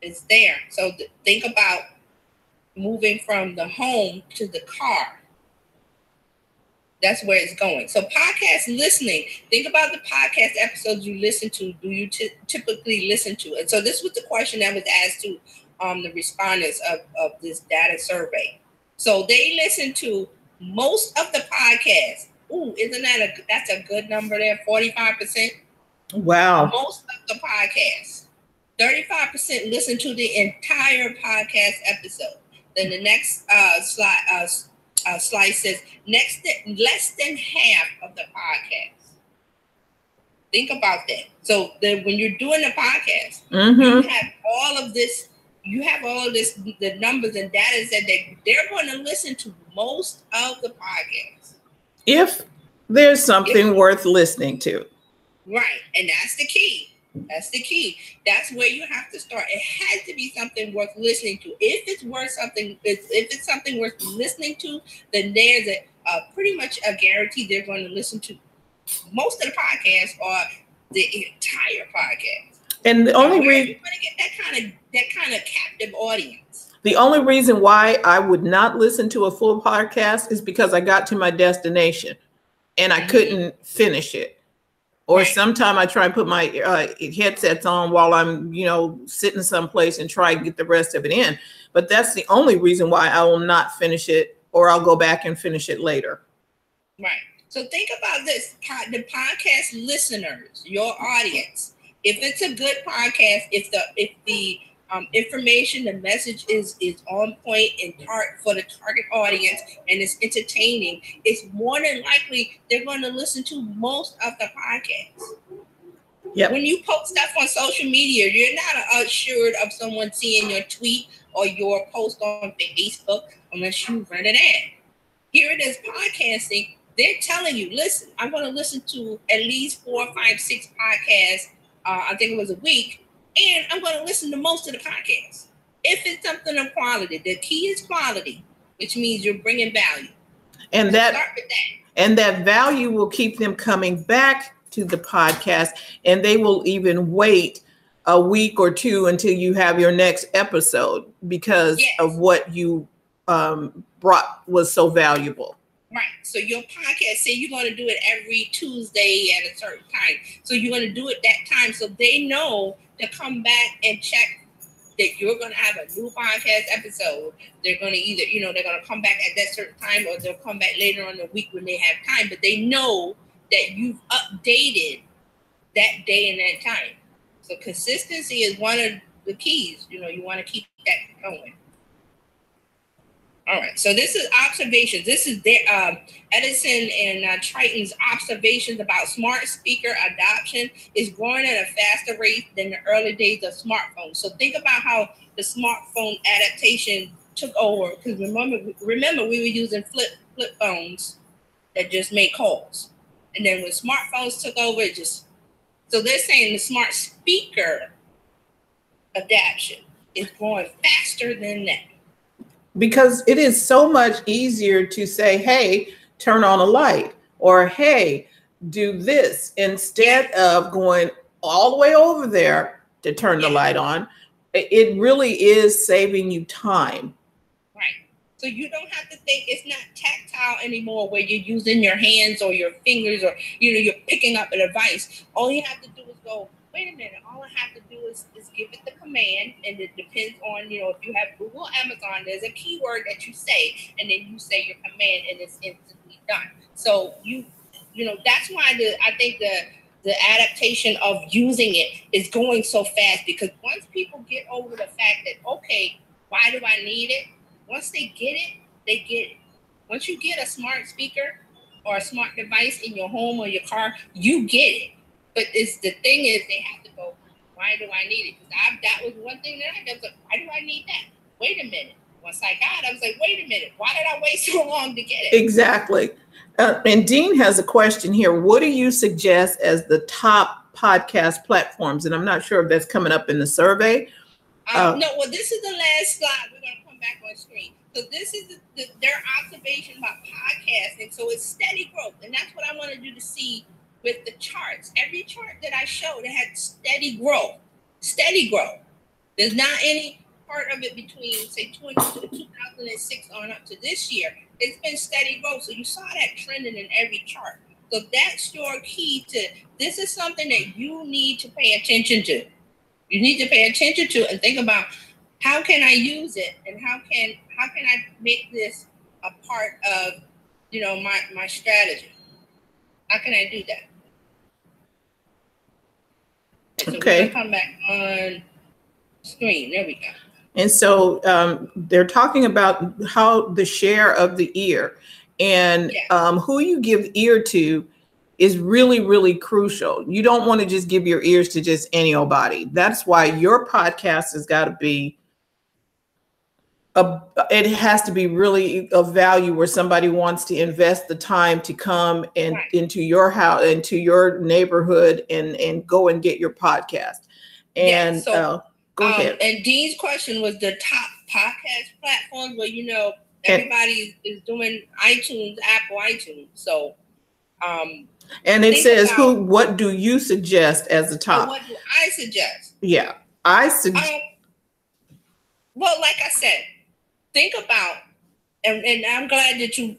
It's there. So think about moving from the home to the car. That's where it's going. So podcast listening. Think about the podcast episodes you listen to. Do you typically listen to? And so this was the question that was asked to the respondents of this data survey. So they listen to most of the podcasts. Ooh, that's a good number there, 45%? Wow. Most of the podcasts. 35% listen to the entire podcast episode. Then the next slide says less than half of the podcast. Think about that. So when you're doing a podcast, you have all of this you have all the numbers and data said that they're going to listen to most of the podcasts. If there's something worth listening to. Right. And that's the key. That's the key. That's where you have to start. It has to be something worth listening to. If it's something worth listening to, then there's pretty much a guarantee they're going to listen to most of the podcasts or the entire podcast. And the only reason you want to get that kind of captive audience. The only reason why I would not listen to a full podcast is because I got to my destination and I couldn't finish it. Or sometime I try and put my headsets on while I'm, sitting someplace and try and get the rest of it in. But that's the only reason why I will not finish it, or I'll go back and finish it later. Right. So think about this, the podcast listeners, your audience. If it's a good podcast, if the information, the message is on point and for the target audience and it's entertaining, it's more than likely they're going to listen to most of the podcasts. Yep. When you post stuff on social media, you're not assured of someone seeing your tweet or your post on Facebook unless you run an ad. Here it is, podcasting. They're telling you, listen, I'm going to listen to at least 4, 5, 6 podcasts. I think it was a week. And I'm going to listen to most of the podcasts. If it's something of quality, the key is quality, which means you're bringing value. And start with that. And that value will keep them coming back to the podcast, and they will even wait a week or two until you have your next episode because of what you brought was so valuable. Right. So your podcast, say you're going to do it every Tuesday at a certain time. So you're going to do it that time so they know to come back and check that you're going to have a new podcast episode. They're going to either, they're going to come back at that certain time or they'll come back later on the week when they have time. But they know that you've updated that day and that time. So consistency is one of the keys. You want to keep that going. All right, so this is observations. This is Edison and Triton's observations about smart speaker adoption is growing at a faster rate than the early days of smartphones. So think about how the smartphone adaptation took over. Because remember, we were using flip phones that just made calls, and then when smartphones took over, so they're saying the smart speaker adaptation is growing faster than that. Because it is so much easier to say, hey, turn on a light, or hey, do this, instead of going all the way over there to turn the light on. It really is saving you time. Right. So you don't have to think, it's not tactile anymore where you're using your hands or your fingers or, you're picking up a device. All you have to do is go, wait a minute, all I have to do is give it the command, and it depends on, if you have Google, Amazon, there's a keyword that you say, and then you say your command, and it's instantly done. So that's why I think the adaptation of using it is going so fast, because once people get over the fact that, okay, why do I need it? Once they get it, they get it. Once you get a smart speaker or a smart device in your home or your car, you get it. But the thing is, they have to go, why do I need it? Because that was one thing that I did. Like, why do I need that? Wait a minute. Once I got it, I was like, wait a minute. Why did I wait so long to get it? Exactly. And Dean has a question here. What do you suggest as the top podcast platforms? And I'm not sure if that's coming up in the survey. No, well, this is the last slide. We're going to come back on screen. So this is their observation about podcasting. So it's steady growth. And that's what I wanted you to see with the charts. Every chart that I showed, it had steady growth. Steady growth. There's not any part of it between, say, 2006 on up to this year. It's been steady growth. So you saw that trending in every chart. So that's your key to, this is something that you need to pay attention to. You need to pay attention to and think about, how can I use it, and how can I make this a part of, my strategy? How can I do that? So okay. We're gonna come back on screen. There we go. And so they're talking about how the share of the ear and who you give ear to is really, really crucial. You don't want to just give your ears to just any old body. That's why your podcast has got to be it has to be really of value where somebody wants to invest the time to come and into your house, into your neighborhood, and go and get your podcast. And go ahead. And Dean's question was the top podcast platforms. Well, you know, everybody is doing iTunes, Apple iTunes. So, and it says, what do you suggest as the top? What do I suggest? Yeah, I suggest. Well, like I said, think about, and I'm glad that you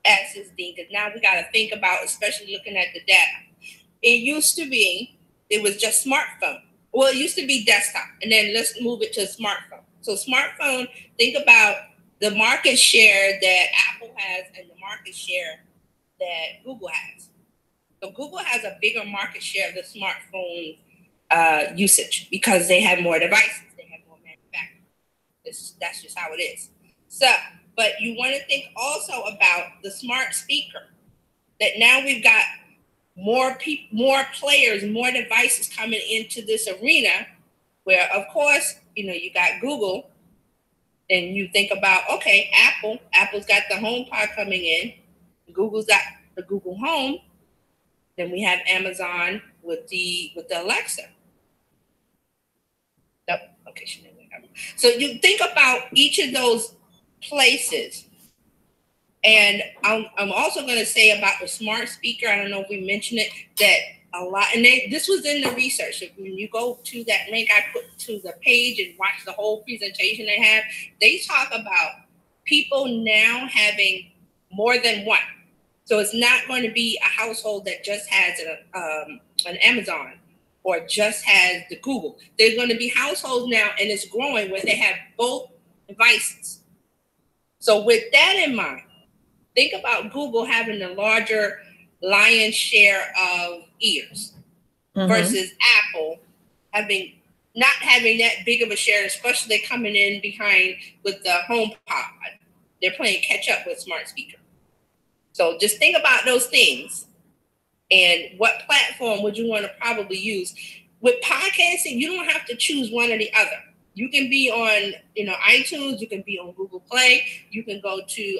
asked this, Dean, because now we got to think about, especially looking at the data. It used to be, it was just smartphone. Well, it used to be desktop, and then let's move it to smartphone. So smartphone, think about the market share that Apple has and the market share that Google has. So Google has a bigger market share of the smartphone usage because they have more devices. They have more manufacturing. That's just how it is. So, but you want to think also about the smart speaker, that now we've got more people, more players, more devices coming into this arena where, of course, you know, you got Google, and you think about, okay, Apple's got the HomePod coming in, Google's got the Google Home, then we have Amazon with the Alexa. Nope. Okay, so you think about each of those places. And I'm also going to say about the smart speaker, I don't know if we mentioned it, that a lot, and this was in the research. When you go to that link I put to the page and watch the whole presentation they have, they talk about people now having more than one. So it's not going to be a household that just has an Amazon or just has the Google. There's going to be households now, and it's growing, where they have both devices. So with that in mind, think about Google having the larger lion's share of ears versus Apple not having that big of a share, especially coming in behind with the HomePod. They're playing catch up with smart speaker. So just think about those things and what platform would you want to probably use. With podcasting, you don't have to choose one or the other. You can be on, iTunes, you can be on Google Play, you can go to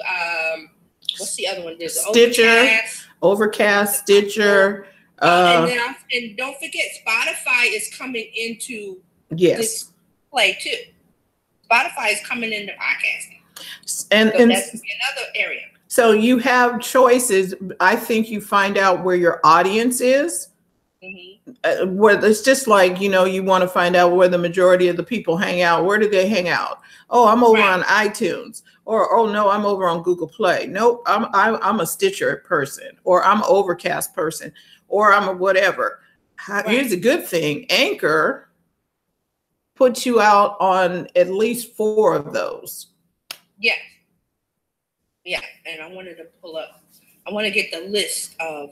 what's the other one? There's Stitcher, Overcast, Stitcher. And don't forget, Spotify is coming into this play too. Spotify is coming into podcasting. And that's another area. So you have choices. I think you find out where your audience is. Where it's just like, you want to find out where the majority of the people hang out. Where do they hang out? Oh, I'm over on iTunes. Or, oh no, I'm over on Google Play. Nope, I'm a Stitcher person, or I'm an Overcast person, or I'm a whatever. Here's a good thing. Anchor puts you out on at least 4 of those. Yes. Yeah, and I wanted to I want to get the list of,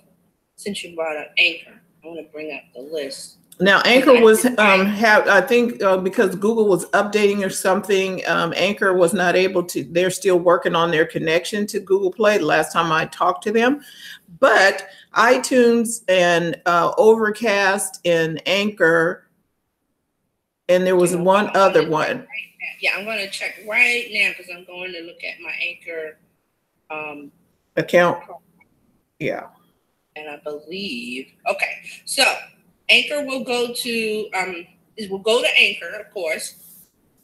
since you brought up Anchor, I want to bring up the list. Now, Anchor was, I think because Google was updating or something, Anchor was not able to, they're still working on their connection to Google Play last time I talked to them. But iTunes and Overcast and Anchor, and there was one other one. Yeah, I'm going to check right now because I'm going to look at my Anchor account. Yeah. And I believe, okay, so Anchor will go to Anchor, of course,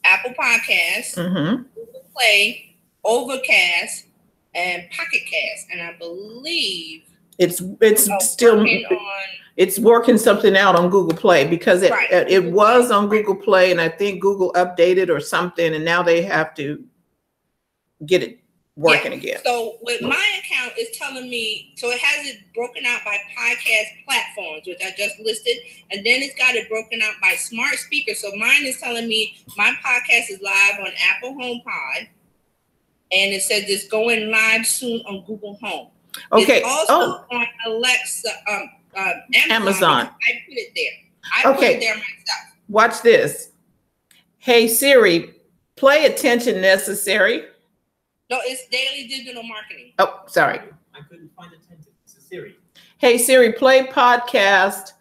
Apple Podcasts, Google Play, Overcast, and Pocket Cast, and I believe it's still it's working something out on Google Play, because it was on Google Play, and I think Google updated or something, and now they have to get it working again. So with my account, it's telling me, so it has it broken out by podcast platforms, which I just listed, and then it's got it broken out by smart speaker. So mine is telling me my podcast is live on Apple HomePod, and it says it's going live soon on Google Home. Okay. It's also on Alexa, Amazon. I put it there. I put it there myself. Watch this. Hey Siri, play Attention Necessary. No, it's Daily Digital Marketing. Oh, sorry. I couldn't find Attentive. This is Siri. Hey Siri, play podcast.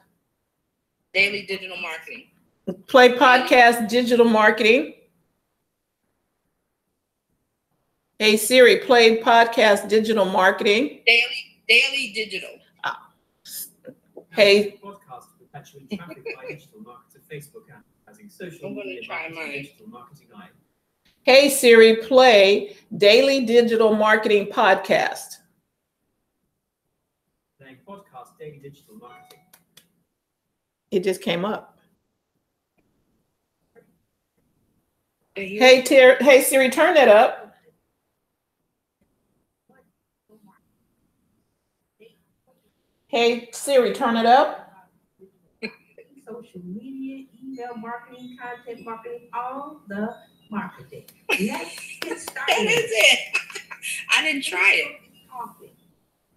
Daily Digital Marketing. Play podcast Digital Marketing. Hey Siri, play podcast digital marketing. Daily digital. Hey. Podcast perpetuate traffic by digital marketer Facebook advertising social I'm gonna media try marketing, mine. digital marketing eye. Hey Siri, play daily digital marketing podcast. Playing podcast daily digital marketing. It just came up. Hey, Hey Siri, turn that up. Hey Siri, turn it up. Social media, email marketing, content marketing, all the marketing. Let's get started. that is it. I didn't try it.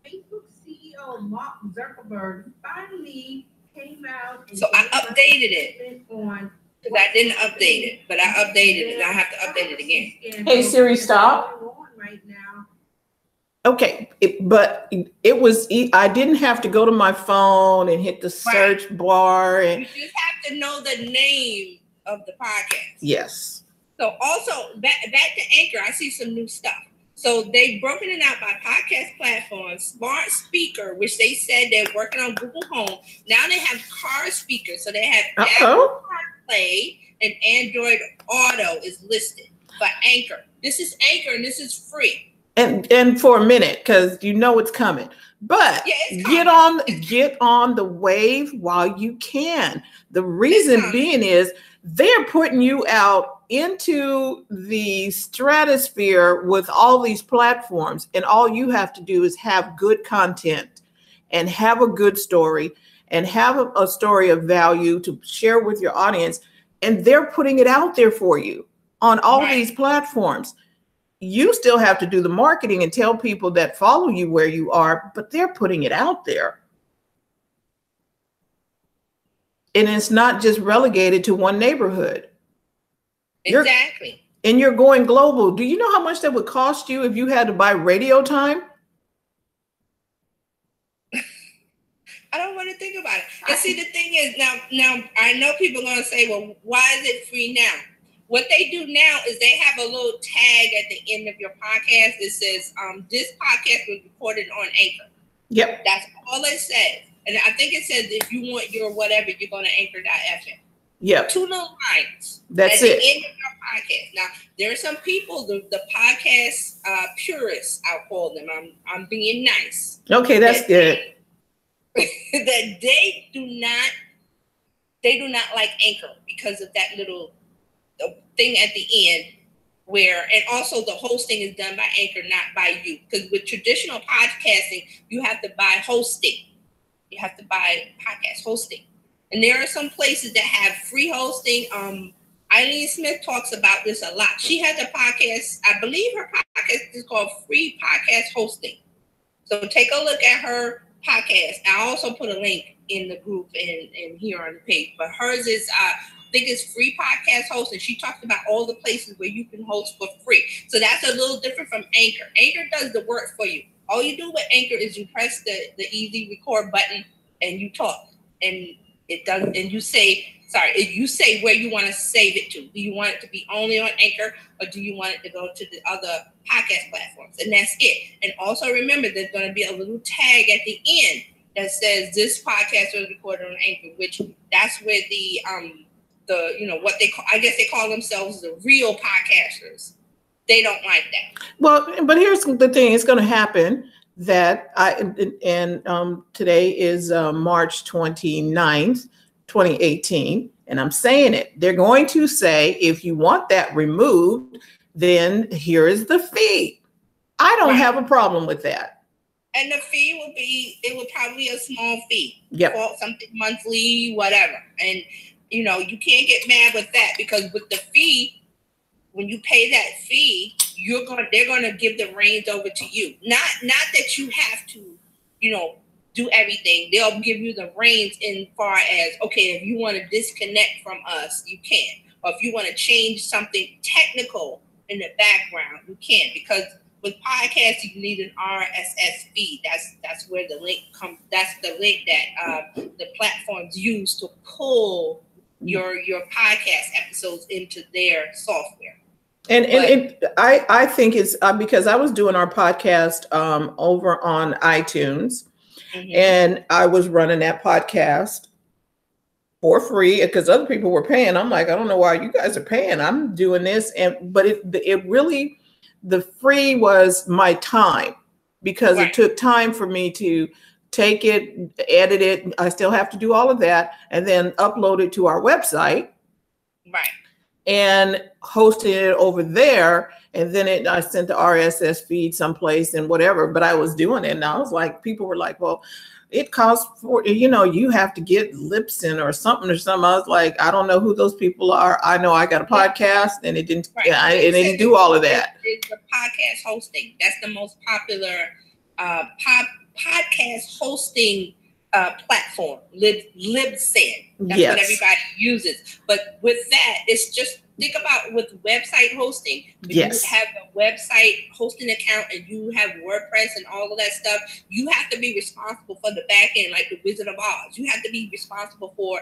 Facebook CEO Mark Zuckerberg finally came out and So I updated it. on Because I didn't update it, but I updated it. I have to update it again. Hey Siri, stop. Right now. Okay, I didn't have to go to my phone and hit the search bar and You just have to know the name of the podcast. yes. So also back to Anchor, I see some new stuff. So they've broken it out by podcast platforms, smart speaker, which they said they're working on Google Home. Now they have car speakers. So they have Apple CarPlay and Android Auto is listed for Anchor. This is Anchor and this is free. And for a minute, because you know it's coming. But get on the wave while you can. The reason being is they're putting you out into the stratosphere with all these platforms, and all you have to do is have good content and have a good story and have a story of value to share with your audience, and they're putting it out there for you on all these platforms. You still have to do the marketing and tell people that follow you where you are, but they're putting it out there. And it's not just relegated to one neighborhood. Exactly. And you're going global. Do you know how much that would cost you if you had to buy radio time? I don't want to think about it. And see, the thing is, now I know people are going to say, well, why is it free now? What they do now is they have a little tag at the end of your podcast that says, this podcast was recorded on Anchor. Yep. That's all it says. And I think it says if you want your whatever, you're going to anchor.fm. Yep. 2 little lines. That's at it. the end of your podcast. Now, there are some people, the podcast purists, I'll call them. I'm being nice. Okay, that's good. That they do not like Anchor because of that little thing at the end and also the hosting is done by Anchor, not by you. Because with traditional podcasting, you have to buy hosting. You have to buy podcast hosting. And there are some places that have free hosting. Eileen Smith talks about this a lot. She has a podcast. I believe her podcast is called Free Podcast Hosting. So take a look at her podcast. I also put a link in the group and here on the page. But hers is, I think it's Free Podcast Hosting. She talks about all the places where you can host for free. So that's a little different from Anchor. Anchor does the work for you. All you do with Anchor is you press the easy record button and you talk. And it does, and you say where you want to save it to. Do you want it to be only on Anchor, or do you want it to go to the other podcast platforms? And that's it. And also remember, there's going to be a little tag at the end that says this podcast was recorded on Anchor, which that's where the what they call, I guess they call themselves the real podcasters. They don't like that. Well, but here's the thing: it's going to happen. That today is March 29th, 2018, and I'm saying it. They're going to say, if you want that removed, then here is the fee. I don't have a problem with that. And the fee will probably be a small fee. Yep. Something monthly, whatever. And you can't get mad with that, because with the fee, when you pay that fee, they're gonna give the reins over to you. Not that you have to, do everything. They'll give you the reins in far as, okay, if you want to disconnect from us, you can. Or if you want to change something technical in the background, you can. Because with podcasts, you need an RSS feed. That's where the link comes. That's the link that the platforms use to pull your podcast episodes into their software. I think it's because I was doing our podcast over on iTunes, and I was running that podcast for free because other people were paying. I'm like, I don't know why you guys are paying. I'm doing this, but it really, the free was my time, because it took time for me to take it, edit it. I still have to do all of that, and then upload it to our website. Right. And hosted it over there. And then I sent the RSS feed someplace and whatever, but I was doing it. And I was like, people were like, well, it costs for, you have to get Lipson or something. I was like, I don't know who those people are. I know I got a podcast, and it didn't, it didn't do all of that. It's the podcast hosting. That's the most popular podcast hosting platform, Libsyn. That's what everybody uses. But with that, it's just, think about with website hosting. If you have a website hosting account and you have WordPress and all of that stuff, you have to be responsible for the back end, like the Wizard of Oz. You have to be responsible for,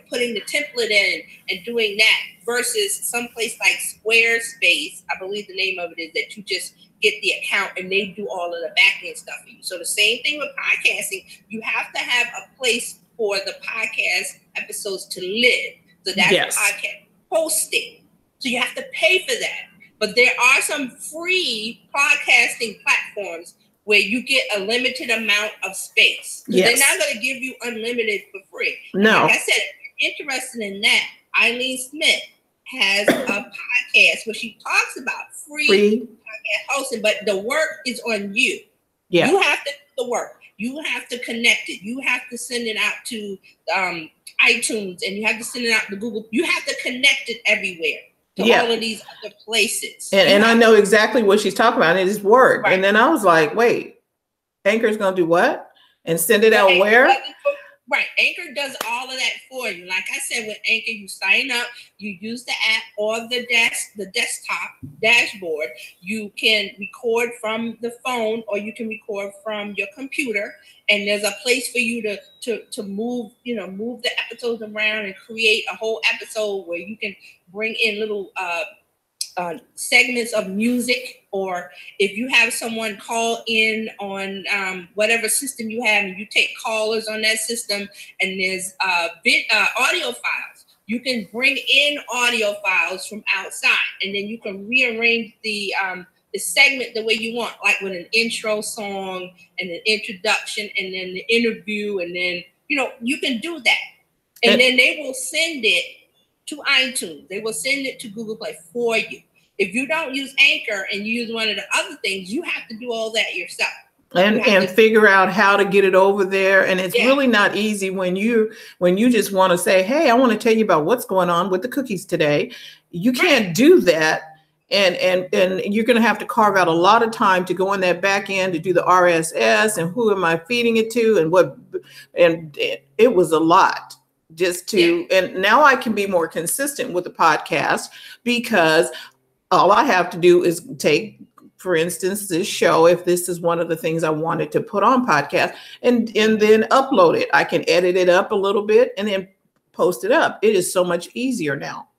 putting the template in and doing that, versus someplace like Squarespace, I believe the name of it is, that you just get the account and they do all of the back end stuff for you. So the same thing with podcasting, you have to have a place for the podcast episodes to live. So that's podcast hosting. So you have to pay for that. But there are some free podcasting platforms where you get a limited amount of space. They're not going to give you unlimited for free. No. Like I said, if you're interested in that, Eileen Smith has a podcast where she talks about free podcast hosting, but the work is on you. Yeah. You have to do the work. You have to connect it. You have to send it out to iTunes, and you have to send it out to Google. You have to connect it everywhere to all of these other places. And I know exactly what she's talking about. It is work. And then I was like, wait, Anchor's going to do what? And send it out where? Right. Anchor does all of that for you. Like I said, with Anchor, you sign up, you use the app or the desktop dashboard. You can record from the phone, or you can record from your computer. And there's a place for you to move, move the episodes around and create a whole episode where you can bring in little segments of music, or if you have someone call in on whatever system you have, and you take callers on that system, and there's audio files, you can bring in audio files from outside, and then you can rearrange the segment the way you want, like with an intro song and an introduction and then the interview, and then you can do that, and then they will send it to iTunes. They will send it to Google Play for you. If you don't use Anchor and you use one of the other things, you have to do all that yourself. And figure out how to get it over there. And it's really not easy when you just want to say, hey, I want to tell you about what's going on with the cookies today. You can't do that. And you're going to have to carve out a lot of time to go in that back end to do the RSS and who am I feeding it to and what. And it was a lot. And now I can be more consistent with the podcast, because all I have to do is take, for instance, this show, if this is one of the things I wanted to put on podcast, and then upload it. I can edit it up a little bit and then post it up. It is so much easier now.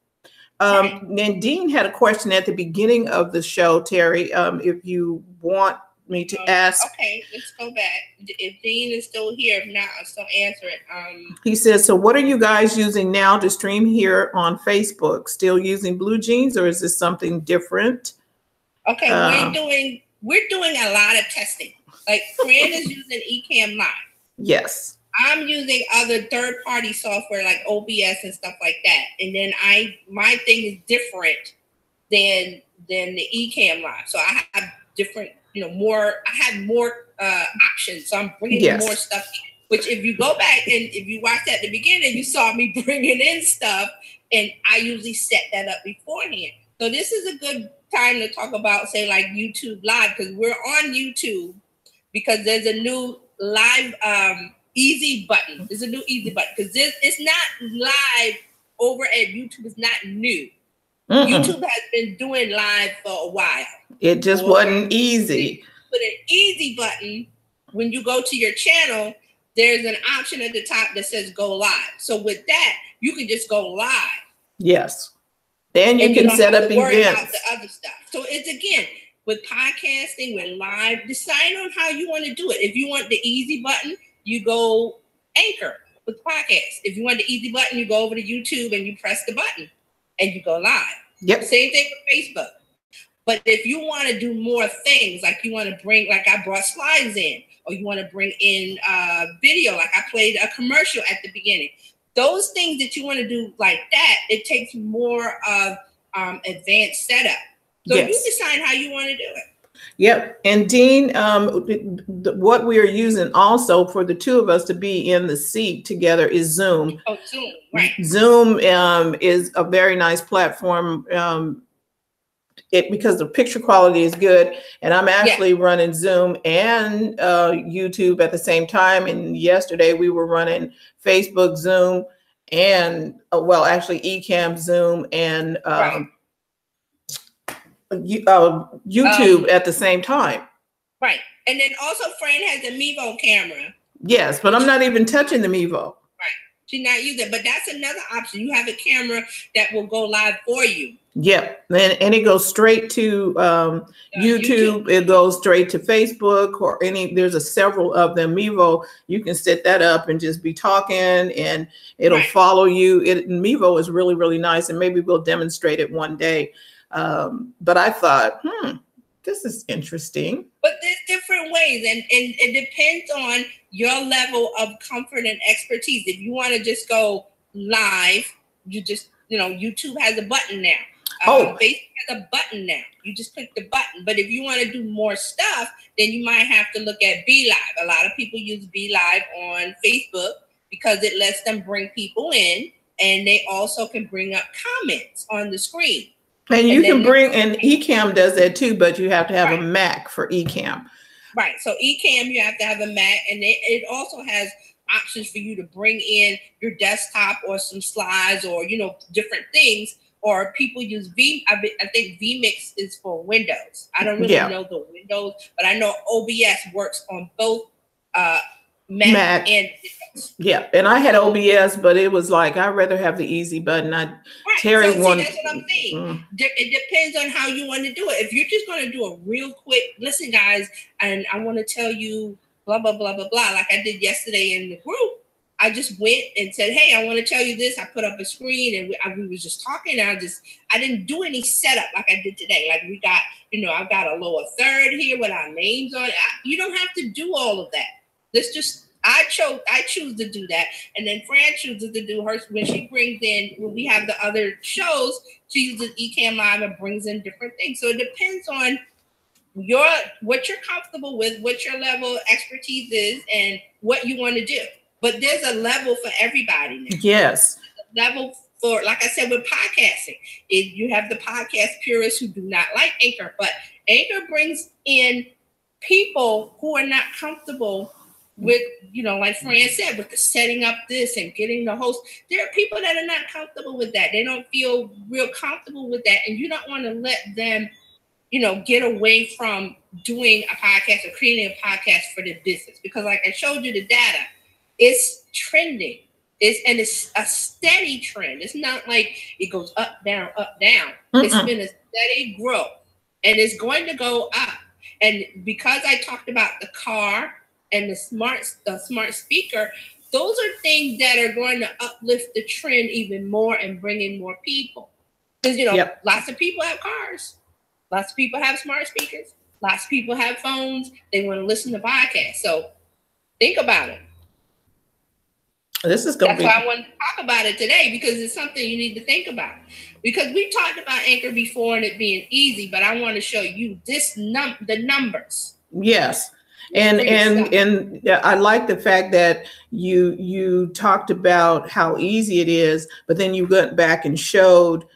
And Dean had a question at the beginning of the show, Terry, if you want me to ask. Okay, let's go back. If Dean is still here, if not, I'll still answer it. He says, so what are you guys using now to stream here on Facebook? Still using Blue Jeans, or is this something different? Okay, we're doing a lot of testing. Like Fran is using Ecamm Live. Yes. I'm using other third-party software like OBS and stuff like that. And then my thing is different than the Ecamm Live. So I have different, more. I have more options. So I'm bringing in more stuff. Which, if you go back and if you watched at the beginning, you saw me bringing in stuff, and I usually set that up beforehand. So this is a good time to talk about, say, like YouTube Live, because we're on YouTube because there's a new live easy button. There's a new easy button because it's not live over at YouTube. It's not new. YouTube has been doing live for a while. It just wasn't easy. Put an easy button when you go to your channel. There's an option at the top that says go live. So with that, you can just go live. Yes. And you can don't set have up to worry about events. the other stuff. So it's, again, with podcasting, with live, decide on how you want to do it. If you want the easy button, you go Anchor with podcast. If you want the easy button, you go over to YouTube and you press the button and you go live. Yep. Same thing with Facebook. But if you want to do more things, like you want to bring, like I brought slides in, or you want to bring in video, like I played a commercial at the beginning, those things that you want to do like that, it takes more of advanced setup. So Yes. you decide how you want to do it. Yep. And Dean, what we are using also for the two of us to be in the seat together is Zoom. Oh, Zoom, right. Zoom is a very nice platform because the picture quality is good. And I'm actually running Zoom and YouTube at the same time. And yesterday we were running Facebook, Zoom, and well, actually Ecamm, Zoom, and YouTube at the same time. Right. And then also Fran has a Mevo camera. Yes, but I'm not even touching the Mevo. Right. She's not using it, but that's another option. You have a camera that will go live for you. Yep. And it goes straight to YouTube. It goes straight to Facebook or there's several of them. Mevo, you can set that up and just be talking and it'll follow you. Mevo is really, really nice. And maybe we'll demonstrate it one day. But I thought, this is interesting. But there's different ways, and it depends on your level of comfort and expertise. If you want to just go live, you just, YouTube has a button now. Facebook has a button now. You just click the button. But if you want to do more stuff, then you might have to look at Be Live. A lot of people use Be Live on Facebook because it lets them bring people in, and they also can bring up comments on the screen. And you can bring, and Ecamm does that too, but you have to have a Mac for Ecamm. Right. So Ecamm, you have to have a Mac, and it also has options for you to bring in your desktop or some slides or, different things. Or people use I think vMix is for Windows. I don't really know the Windows, but I know OBS works on both Mac and Windows. Yeah, and I had OBS, but it was like I'd rather have the easy button. Terry that's what I'm saying. It depends on how you want to do it. If you're just going to do a real quick, listen, guys, and I want to tell you blah blah blah blah blah, like I did yesterday in the group. I just went and said, hey, I want to tell you this. I put up a screen and we was just talking. I didn't do any setup like I did today. Like we got, I've got a lower third here with our names on it. You don't have to do all of that. I choose to do that. And then Fran chooses to do hers when she brings in, when we have the other shows, she uses Ecamm Live and brings in different things. So it depends on what you're comfortable with, what your level of expertise is, and what you want to do. But there's a level for everybody now. Yes. Level for, like I said, with podcasting. You have the podcast purists who do not like Anchor, but Anchor brings in people who are not comfortable with, like Fran said, with the setting up this and getting the host. There are people that are not comfortable with that. They don't feel real comfortable with that. And you don't want to let them, get away from doing a podcast or creating a podcast for their business. Because like I showed you the data, it's trending. It's a steady trend. It's not like it goes up, down, up, down. It's been a steady growth, and it's going to go up. And because I talked about the car and the smart speaker, those are things that are going to uplift the trend even more and bring in more people. Because lots of people have cars, lots of people have smart speakers, lots of people have phones. They want to listen to podcasts. So think about it. This is going to be. That's why I wanted to talk about it today, because it's something you need to think about. Because we talked about Anchor before and it being easy, but I want to show you the numbers. Yes. And I like the fact that you talked about how easy it is, but then you went back and showed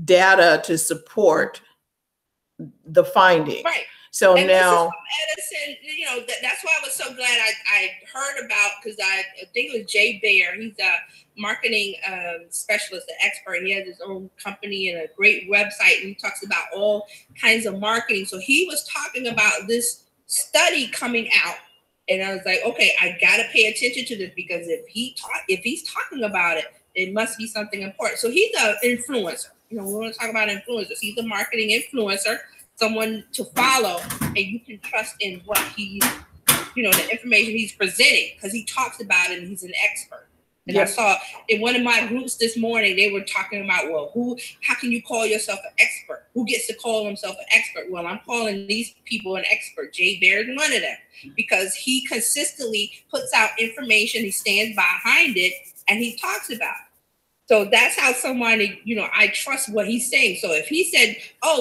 data to support the findings. Right. So and now, this is from Edison, that's why I was so glad I heard about, because I think it was Jay Baer. He's a marketing specialist, an expert. He has his own company and a great website, and he talks about all kinds of marketing. So he was talking about this study coming out, and I was like, okay, I got to pay attention to this, because if he's talking about it, it must be something important. So he's an influencer. we want to talk about influencers. He's a marketing influencer, someone to follow, and you can trust in what he, the information he's presenting, because he talks about it and he's an expert. And I saw in one of my groups this morning, they were talking about, how can you call yourself an expert? Who gets to call himself an expert? Well, I'm calling these people an expert. Jay Bear is one of them, because he consistently puts out information, he stands behind it, and he talks about it. So that's how somebody, I trust what he's saying. So if he said,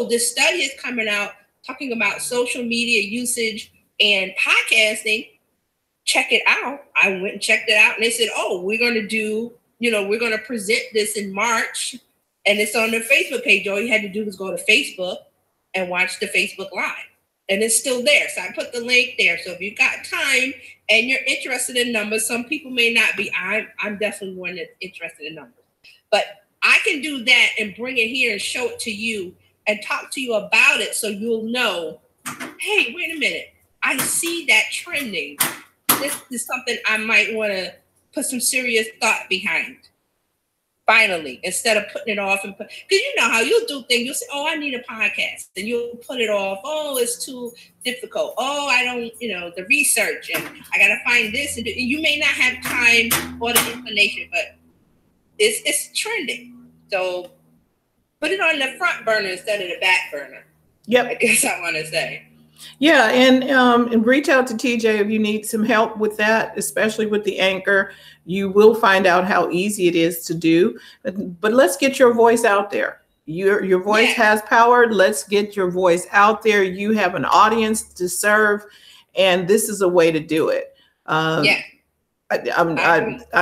this study is coming out talking about social media usage and podcasting, check it out. I went and checked it out, and they said, we're going to do, we're going to present this in March, and it's on their Facebook page. All you had to do was go to Facebook and watch the Facebook Live, and it's still there. So I put the link there. So if you've got time and you're interested in numbers, some people may not be. I'm definitely one that's interested in numbers, but I can do that and bring it here and show it to you and talk to you about it, so you'll know, hey, wait a minute, I see that trending. This is something I might want to put some serious thought behind. Finally, instead of putting it off because you know how you'll do things. You'll say, I need a podcast. And you'll put it off. It's too difficult. I don't, the research, and I got to find this. And you may not have time or the inclination, but it's trending. So put it on the front burner instead of the back burner. Yep. I guess I want to say. Yeah, and reach out to TJ if you need some help with that, especially with the Anchor. You will find out how easy it is to do. But let's get your voice out there. Your voice has power. Let's get your voice out there. You have an audience to serve, and this is a way to do it. I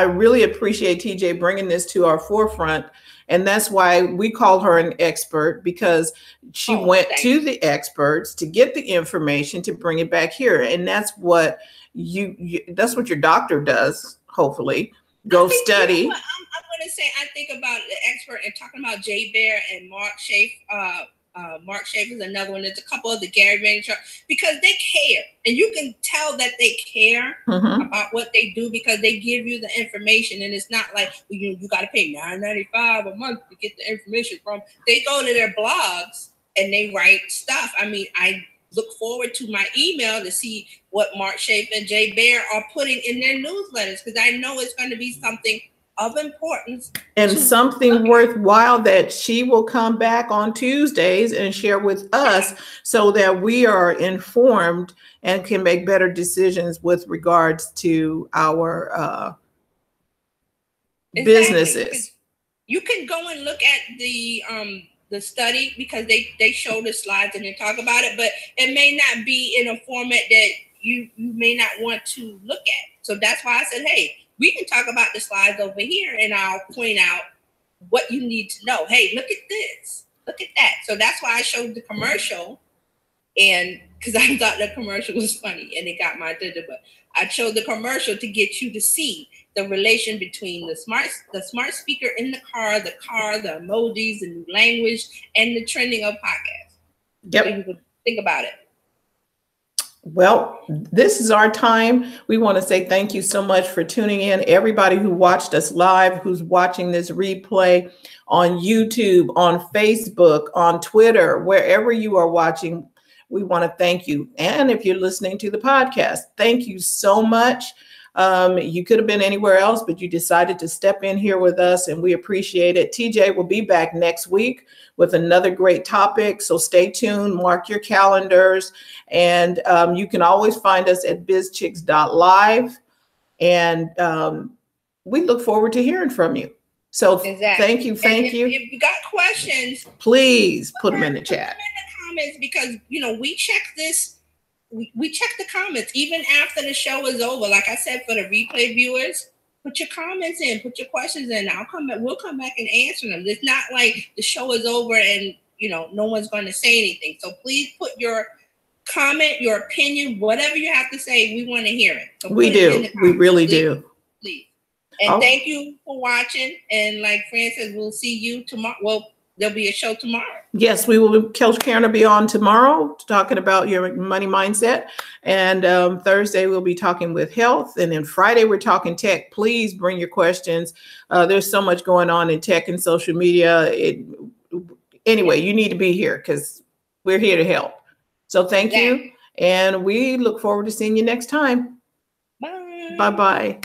really appreciate TJ bringing this to our forefront. And that's why we call her an expert, because she went to the experts to get the information to bring it back here. And that's what that's what your doctor does, hopefully. Go study. I'm going to say, I think about the expert and talking about Jay Bear and Mark Schaefer. Mark Schaefer is another one. There's a couple of the Gary Vaynerchuk, because they care, and you can tell that they care about what they do, because they give you the information, and it's not like you got to pay $9.95 a month to get the information from. They go to their blogs and they write stuff. I mean, I look forward to my email to see what Mark Schaefer and Jay Bear are putting in their newsletters, because I know it's going to be something of importance and something worthwhile that she will come back on Tuesdays and share with us, so that we are informed and can make better decisions with regards to our businesses. You can go and look at the study, because they show the slides and they talk about it, but it may not be in a format that you may not want to look at. So that's why I said, hey, we can talk about the slides over here, and I'll point out what you need to know. Hey, look at this, look at that. So that's why I showed the commercial, and because I thought the commercial was funny and it got my attention, but I showed the commercial to get you to see the relation between the smart speaker in the car, the emojis, the new language, and the trending of podcasts. Yep. So you can think about it. Well, this is our time. We want to say thank you so much for tuning in. Everybody who watched us live, who's watching this replay on YouTube, on Facebook, on Twitter, wherever you are watching, we want to thank you. And if you're listening to the podcast, thank you so much. You could have been anywhere else, but you decided to step in here with us, and we appreciate it. TJ will be back next week with another great topic. So stay tuned, mark your calendars, and you can always find us at bizchicks.live. And we look forward to hearing from you. So thank you. If you got questions, please put them in the chat. Comments, because we check this. We check the comments even after the show is over. Like I said, for the replay viewers, put your comments in, put your questions in. We'll come back and answer them. It's not like the show is over and no one's going to say anything. So please put your comment, your opinion, whatever you have to say. We want to hear it. So we do. We really do. Please. And thank you for watching. And like Fran says, we'll see you tomorrow. Well, there'll be a show tomorrow. Yes, we will. Coach Karen will be on tomorrow talking about your money mindset. And Thursday, we'll be talking with health. And then Friday, we're talking tech. Please bring your questions. There's so much going on in tech and social media. anyway, you need to be here because we're here to help. So thank you. And we look forward to seeing you next time. Bye. Bye-bye.